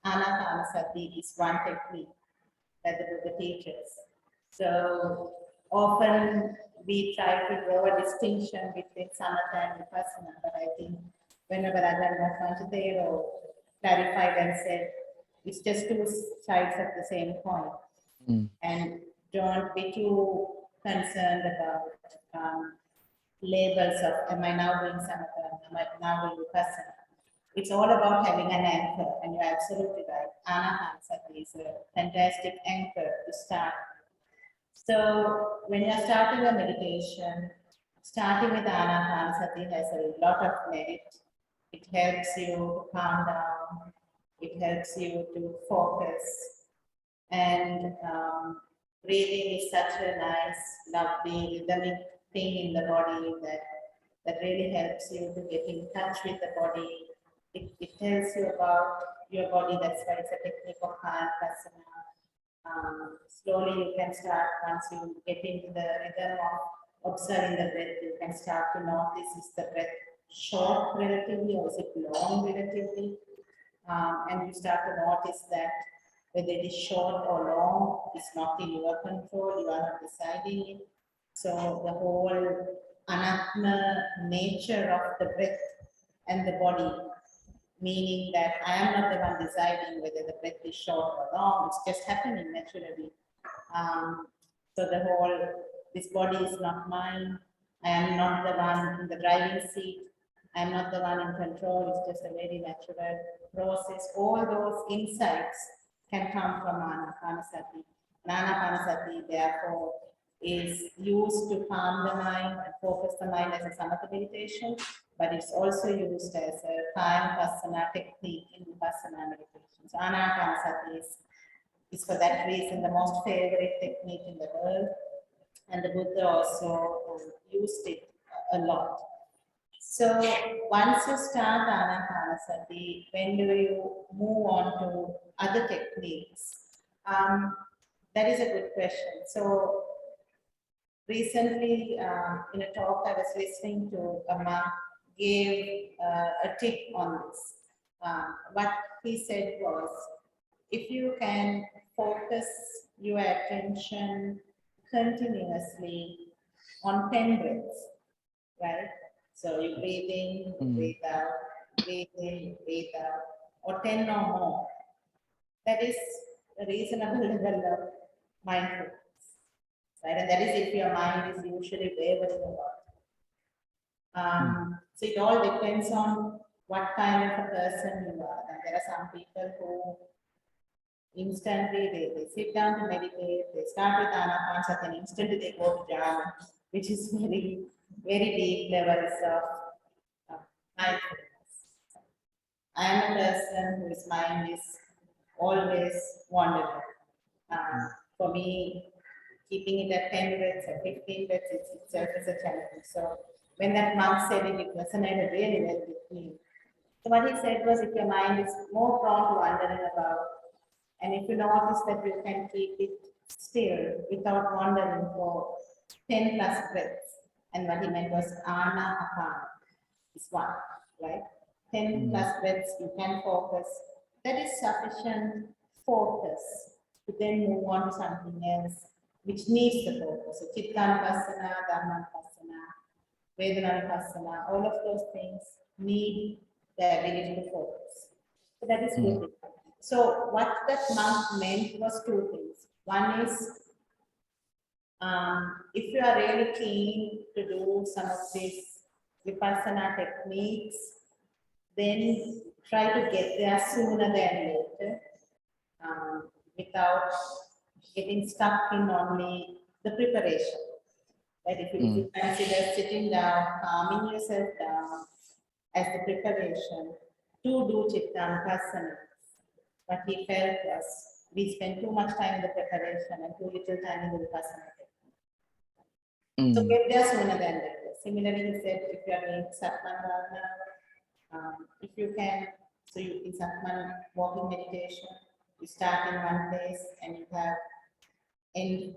Anapanasati is one technique that the Buddha teaches. So often we try to draw a distinction between Samatha and Vipassana, but I think whenever Ajahn Panchadeva clarified and said, it's just two sides of the same coin. And don't be too concerned about labels of, am I now doing Samatha, am I now doing Vipassana? It's all about having an anchor, and you're absolutely right. Anapanasati is a fantastic anchor to start. So when you're starting a meditation, starting with Anapanasati has a lot of merit. It helps you to calm down. It helps you to focus. And breathing is such a nice, lovely, rhythmic thing in the body that really helps you to get in touch with the body. It tells you about your body. That's why it's a technique of Kayanupasana. Slowly you can start, once you get into the rhythm of observing the breath, you can start to notice, is the breath short relatively or is it long relatively? And you start to notice that whether it is short or long is not in your control, you are not deciding it. So the whole anatma nature of the breath and the body, meaning that I am not the one deciding whether the breath is short or long, it's just happening naturally. So the whole, this body is not mine, I am not the one in the driving seat, I am not the one in control, it's just a very natural process. All those insights can come from Anapanasati. Anapanasati, therefore, is used to calm the mind and focus the mind as a samatha meditation, but it's also used as a Kayanupasana technique in Vipassana meditation. So Anapanasati is for that reason the most favorite technique in the world, and the Buddha also used it a lot. So once you start Anapanasati, when do you move on to other techniques? That is a good question. So recently, in a talk I was listening to, a monk gave a tip on this. What he said was, if you can focus your attention continuously on 10 breaths, right? So you breathe in, breathe out, breathe in, breathe out, or 10 or more. That is a reasonable level of mindfulness. Right? And that is if your mind is usually wavering a lot. So it all depends on what kind of a person you are. And there are some people who instantly they sit down to meditate, they start with Anapanasati and instantly they go to jhana, which is very, very deep levels of mindfulness. I am a person whose mind is always wandering. For me, keeping it at 10 breaths or 15 breaths itself is a challenge. So when that monk said it, it resonated really well with me. So what he said was, if your mind is more prone to wandering about, and if you notice that you can keep it still without wandering for 10 plus breaths, and what he meant was ana apana is one, right? 10 plus breaths you can focus. That is sufficient focus to then move on to something else which needs the focus. So Chittanupasana, Dhammanupassana, Vedanaupassana, all of those things need the ability to focus. So that is good. So what that monk meant was two things. One is If you are really keen to do some of these Vipassana techniques, then try to get there sooner than later, without getting stuck in only the preparation. But if you consider sitting down, calming yourself down as the preparation to do Chittanupassana, what he felt was we spend too much time in the preparation and too little time in the Vipassana. So get there sooner than later. Similarly, he said if you are doing Satman, if you can, so you in Satman walking meditation, you start in one place and you have any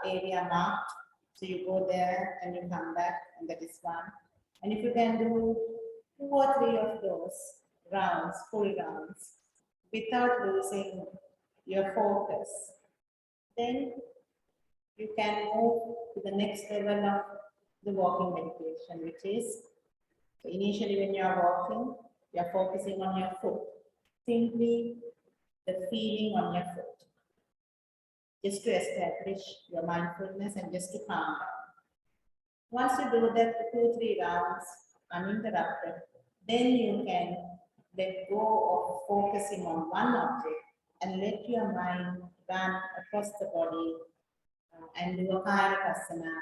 area marked. So you go there and you come back, and that is one. And if you can do 2 or 3 of those rounds, full rounds, without losing your focus, then you can move to the next level of the walking meditation, which is, so initially when you are walking, you are focusing on your foot, simply the feeling on your foot, just to establish your mindfulness and just to calm down. Once you do that 2 or 3 rounds uninterrupted, then you can let go of focusing on one object and let your mind run across the body and do a Kayanapasana,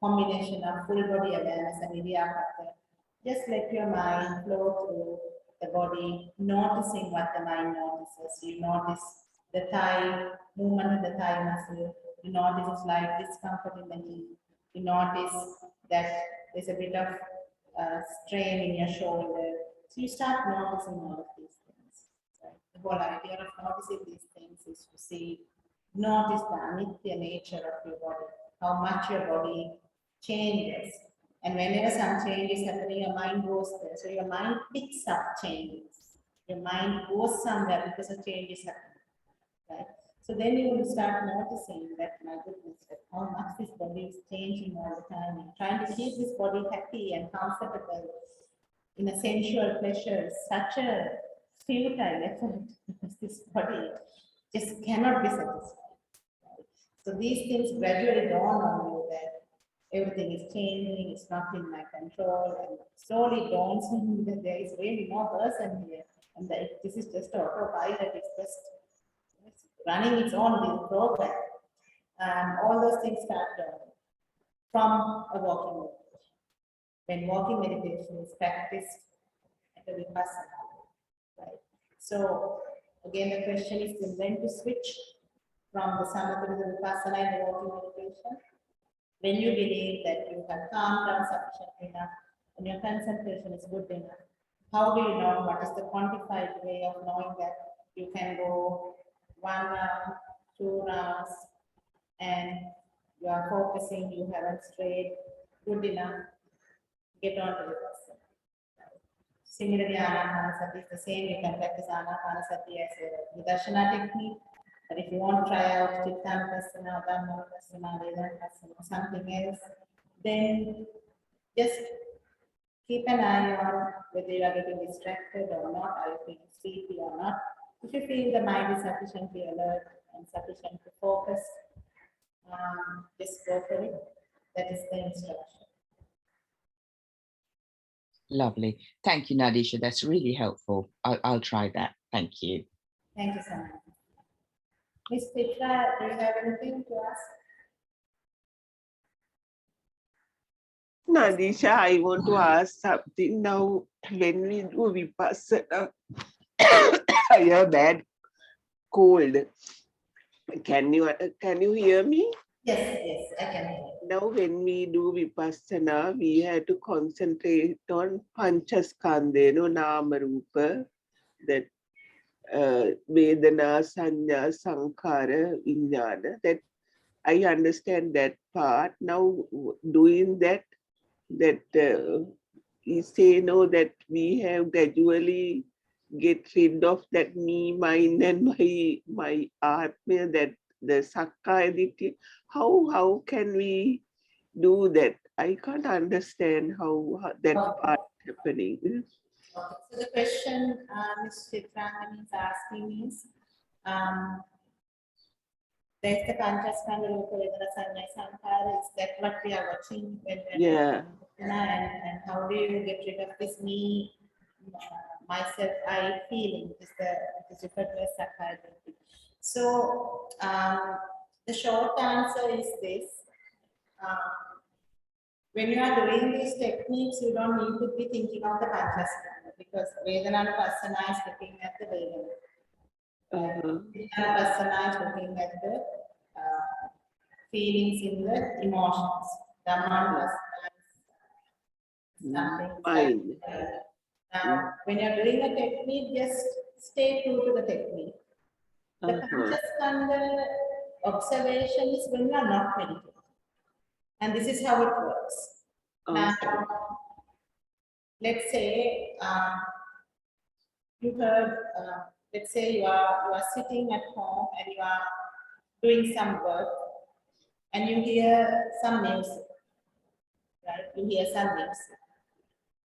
combination of full body awareness and Idiapata. Just let your mind flow through the body, noticing what the mind notices. You notice the thigh, movement of the thigh muscle. You notice a slight discomfort in the knee. You notice that there's a bit of strain in your shoulder. So you start noticing all of these things. Right? The whole idea of noticing these things is to see, notice the anitya nature of your body, how much your body changes. And whenever some change is happening, your mind goes there. So your mind picks up changes. Your mind goes somewhere because a change is happening. Right? So then you will start noticing that, my goodness, that how much this body is changing all the time, and trying to keep this body happy and comfortable in a sensual pleasure is such a futile effort because this body just cannot be satisfied. Right? So these things gradually dawn on you that everything is changing, it's not in my control, and slowly dawns on you that there is really no person here, and that this is just autopilot, it's just running its own program. All those things start from a walking meditation. When walking meditation is practiced at a Vipassana, right? So again, the question is when to switch from the Samatha to the Vipassana in the walking meditation. When you believe that you have calmed down sufficiently enough and your concentration is good enough, how do you know what is the quantified way of knowing that you can go 1 round, 2 rounds, and you are focusing, you haven't strayed good enough, get on to the person. Similarly, Anapanasati is the same. You can practice Anapanasati as a Vidarshana technique. But if you want to try out Chittanupassana, Dhammanupassana, Vedantassana, or something else, then just keep an eye on whether you are getting distracted or not, are you feeling sleepy or not. If you feel the mind is sufficiently alert and sufficiently focused, just go for it. That is the instruction. Lovely. Thank you, Nadeesha. That's really helpful. I'll try that. Thank you. Thank you so much. Ms. Petra, do you have anything to ask? Nadeesha, I want to ask something now. When we do Vipassana, I have bad cold. Can you hear me? Yes, I can hear you. Now, when we do Vipassana, we have to concentrate on Panchaskandha, Nama Rupa, that Vedana, Sanya, Sankhara, Vijnana. That I understand that part. Now, doing that we say no, that we have gradually get rid of that me, mine, and my atma, that the sakkaya ditthi. How can we do that? I can't understand how that part is happening. Okay. So the question Ms. Chitrangani is asking is, There's the Panchaskanda Rupa Vedana Sanya Sankara. Is that what we are watching when we are Yeah. and how do you get rid of this me, myself, I feeling is the referred to as Sakkaya Ditthi. So the short answer is this. When you are doing these techniques, you don't need to be thinking of the Panchaskanda because Vedananupasana is looking at the Vedana. Vipassana is looking at the feelings in the emotions. Dhammanupassana is something. Mind. Now, when you're doing a technique, just stay true to the technique. The Panchaskanda observation is when you are not meditating. And this is how it works. Now, let's say you heard, let's say you are sitting at home and you are doing some work and you hear some music, right? You hear some music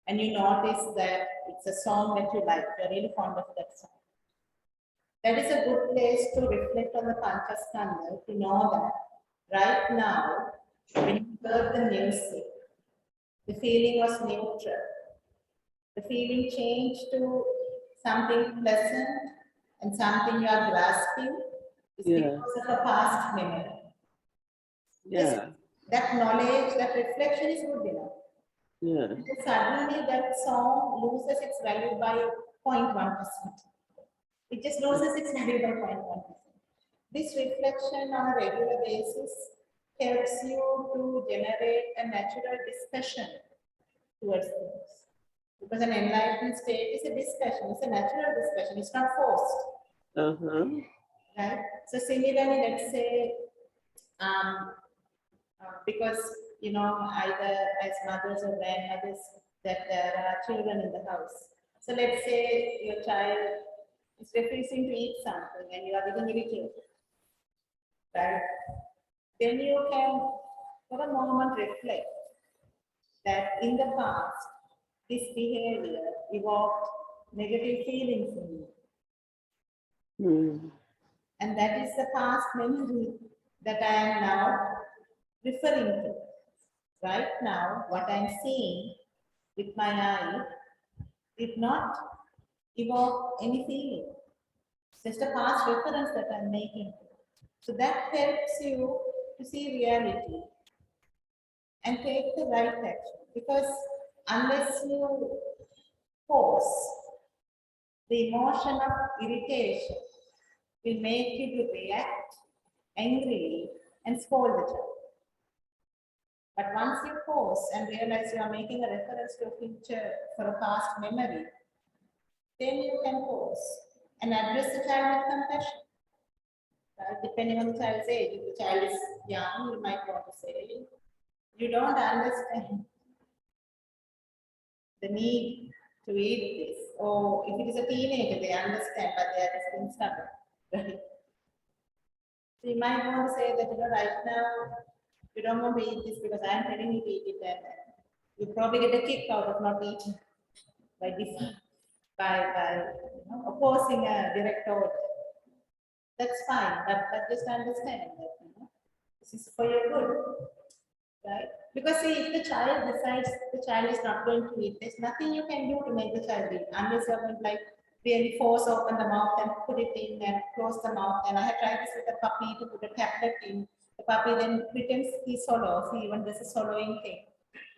and you notice that it's a song that you like, you're really fond of that song. That is a good place to reflect on the Panchaskanda to know that right now, when you heard the music, the feeling was neutral. The feeling changed to something pleasant and something you are grasping is because of a past memory. Yeah. That knowledge, that reflection is good enough. Yeah. Because suddenly that song loses its value by 0.1%. It just loses its value by 0.1%. This reflection on a regular basis helps you to generate a natural discussion towards things. Because an enlightened state is a discussion, it's a natural discussion, it's not forced. Right? So similarly, let's say, because you know, either as mothers or grandmothers, that there are children in the house. So let's say your child is refusing to eat something and you are getting irritated. Right? Then you can, for a moment, reflect that in the past, this behavior evoked negative feelings in you. And that is the past memory that I am now referring to. Right now, what I am seeing with my eye did not evoke any feeling. It's just a past reference that I am making. So that helps you to see reality and take the right action. Because unless you force, the emotion of irritation will make you to react angrily and scold the child. But once you pause and realize you are making a reference to a future for a past memory, then you can pause and address the child with compassion. Depending on the child's age, if the child is young, you might want to say, you don't understand the need to eat this. Or if it is a teenager, they understand, but they are just being stubborn. Right? So you might want to say that, you know, right now, you don't want to eat this because I am telling you to eat it, and you probably get a kick out of not eating by you know, opposing a direct order. That's fine, but just understand that, you know, this is for your good, right? Because see, if the child decides the child is not going to eat, there's nothing you can do to make the child eat unless you're going to like really force open the mouth and put it in and close the mouth. And I have tried this with a puppy to put a tablet in. The puppy then pretends he swallows. He even does a swallowing thing.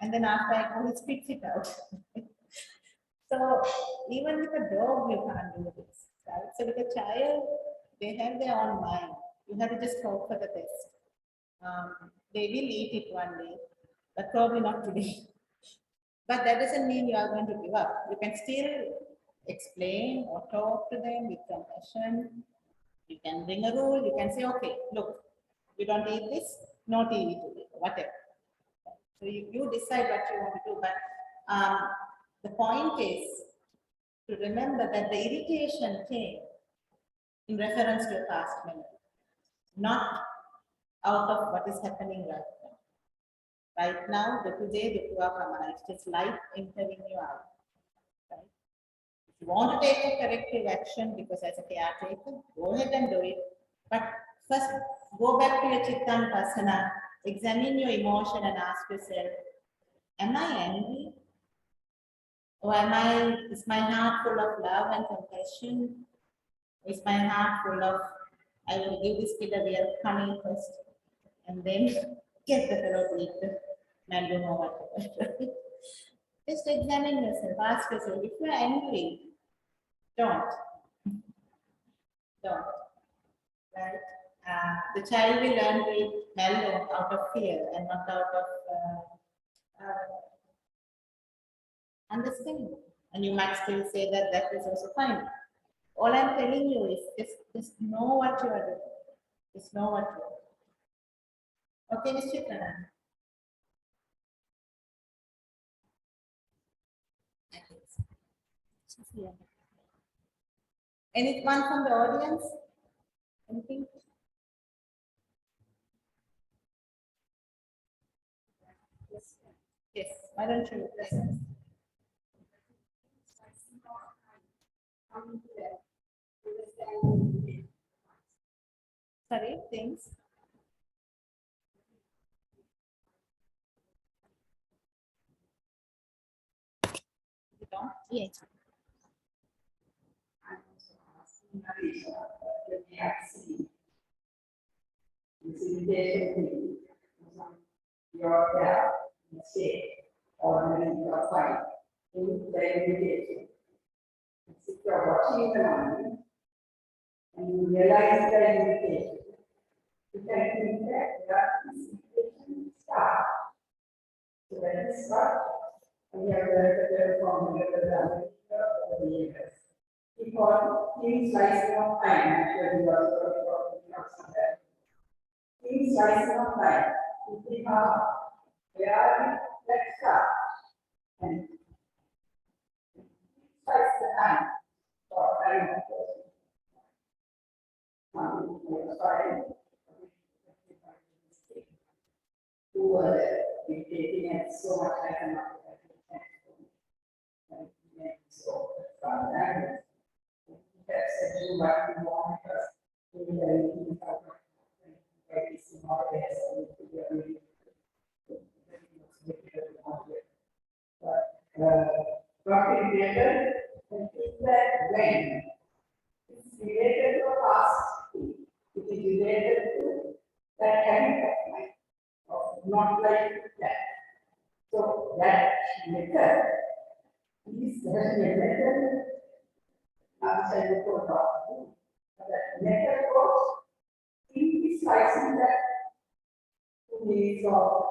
And then after I go, he spits it out. So even with a dog, you can't do this, right? So with a child, they have their own mind. You have to just hope for the best. They will eat it one day, but probably not today. But that doesn't mean you are going to give up. You can still explain or talk to them with compassion. You can bring a rule. You can say, okay, look, you don't eat this, no TV today, whatever. So you decide what you want to do. But the point is to remember that the irritation came in reference to a past memory, not out of what is happening right now. Right now, the today, the Kamana, it's just light entering your eye. Right? If you want to take a corrective action, because as a caretaker, go ahead and do it. But first, go back to your Chittanupassana, examine your emotion and ask yourself, am I angry? Or is my heart full of love and compassion? Is my heart full of, I will give this kid a real honey first and then get the fellow to eat the mango or whatever. Just examine yourself, ask yourself, if you're angry, don't. Right? The child will learn to eat mellow out of fear and not out of understanding. And you might still say that that is also fine. All I'm telling you is just know what you are doing. Just know what you are doing. Okay, Mr. Chitrana. Anyone from the audience? Anything? Yes. Why don't you listen? Sorry, things. You don't? Yes. Your doubt, mistake, or maybe your fight in the invitation. If you're watching the mind and you realize the invitation, you can think that this invitation start. So when it starts, we have the formula of the years. Because things like no time, actually, you are talking about somewhere. Things like no time. You think, where let's start. And that's the time for very important. Sorry. Who were taking it so much as an so that's a do what we want because we really very small but together is that when it's related to past, it is related to that kind of mind, not like that. So that method is the method outside the code of that method works in this slicing that two minutes of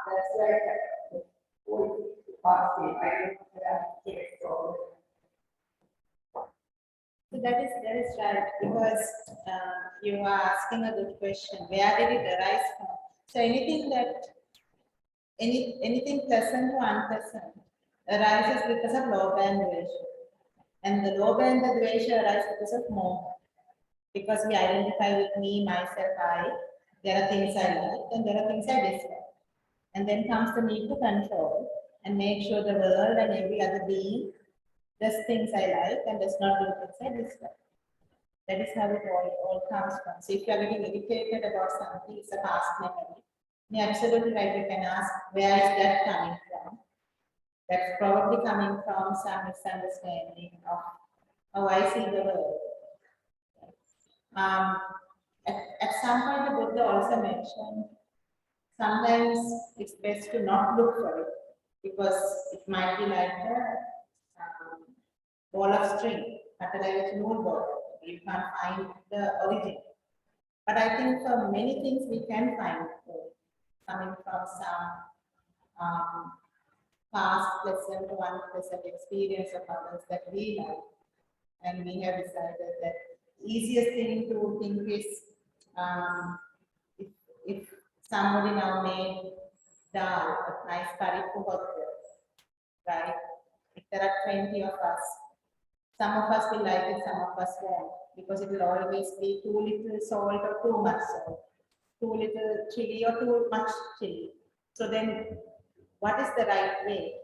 that's like So that is right, because you are asking a good question. Where did it arise from? So anything pleasant or unpleasant arises because of lobha and dvesha. And the lobha and the dvesha arise because of moha. Because we identify with me, myself, I. There are things I like and there are things I dislike. And then comes the need to control and make sure the world and every other being does things I like and does not do things I dislike. That is how it all comes from. So if you are getting irritated about something, it's a past memory. You're absolutely right. You can ask, where is that coming from? That's probably coming from some misunderstanding of how I see the world. At some point, the Buddha also mentioned sometimes it's best to not look for it because it might be like a ball of string, but like a null ball. You can't find the origin. But I think for many things we can find coming from some past pleasant or unpleasant experience of others that we like. And we have decided that the easiest thing to think is if somebody now made dal, a nice curry for right? If there are 20 of us, some of us will like it, some of us won't, because it will always be too little salt or too much salt, too little chili or too much chili. So then, what is the right way?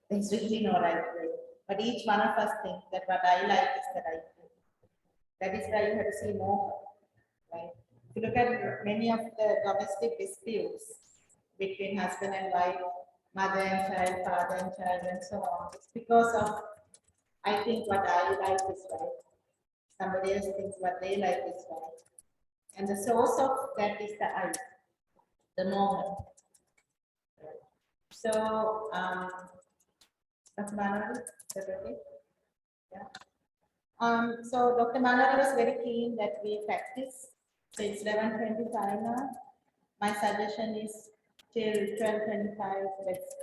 There's really no right way. But each one of us thinks that what I like is the right way. That is why you have to see more, right? If you look at many of the domestic disputes between husband and wife, mother and child, father and child, and so on, it's because of, I think what I like is right. Somebody else thinks what they like is right. And the source of that is the I, the moment. So, Dr. Manali, is that okay? Yeah. So Dr. Manali was very keen that we practice. So it's 11:25 now. My suggestion is till 12:25. Let's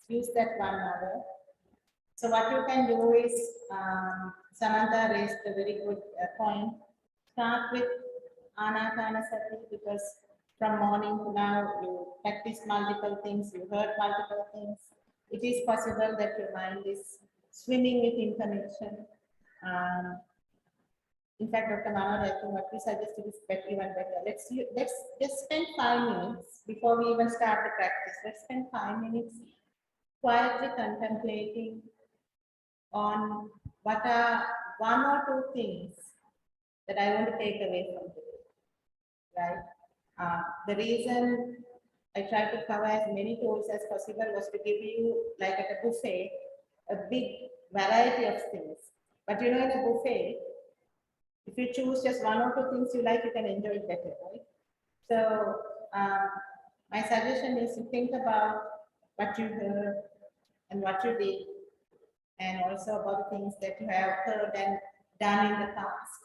use that 1 hour. So what you can do is, Samantha raised a very good point. Start with Anapanasati, because from morning to now you practice multiple things, you heard multiple things. It is possible that your mind is swimming with information. In fact, Dr. Manoj, I think what we suggested is even better. Let's just spend 5 minutes before we even start the practice. Let's spend 5 minutes quietly contemplating on what are 1 or 2 things that I want to take away from today, right? The reason I tried to cover as many tools as possible was to give you, like at a buffet, a big variety of things. But you know, in a buffet, if you choose just 1 or 2 things you like, you can enjoy it better, right? So my suggestion is to think about what you heard and what you did, and also about the things that you have heard and done in the past.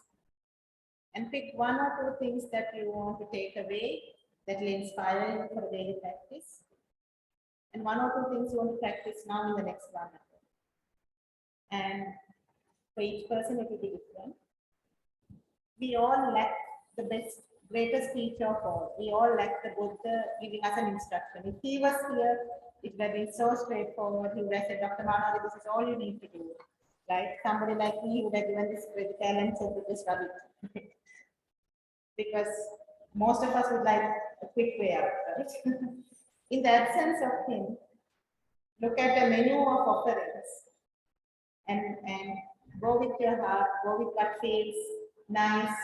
And pick 1 or 2 things that you want to take away that will inspire you for daily practice. And 1 or 2 things you want to practice now in the next 1 hour. And for each person, it will be different. We all lack the best, greatest teacher of all. We all lack the Buddha giving us an instruction. If he was here, it would have been so straightforward. He would have said, Dr. Manali, this is all you need to do. Right? Somebody like me would have given this great talent and said, just rub it. Because most of us would like a quick way out, right? In the absence of him, look at the menu of offerings and go with your heart, go with what feels nice,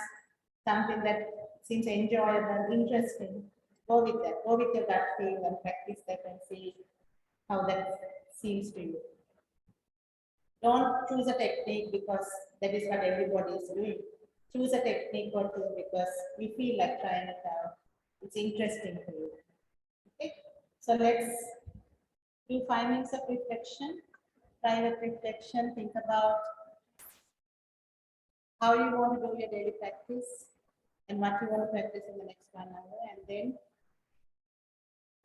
something that seems enjoyable, interesting. Go with that, go with your gut feel and practice that and see how that seems to you. Don't choose a technique because that is what everybody is doing. Choose a technique or 2 because you feel like trying it out. It's interesting for you. Okay, so let's do 5 minutes of reflection, private reflection. Think about how you want to do your daily practice and what you want to practice in the next 1 hour, and then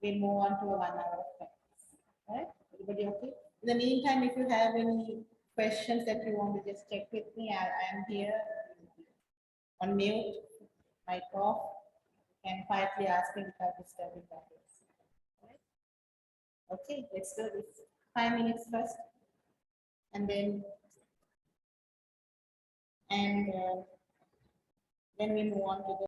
we'll move on to a 1 hour of practice. All right, everybody okay? In the meantime, if you have any questions that you want to just check with me, I am here on mute, mic off, and quietly ask me without disturbing others. Right? Okay, let's do this. 5 minutes first, and then we move on to the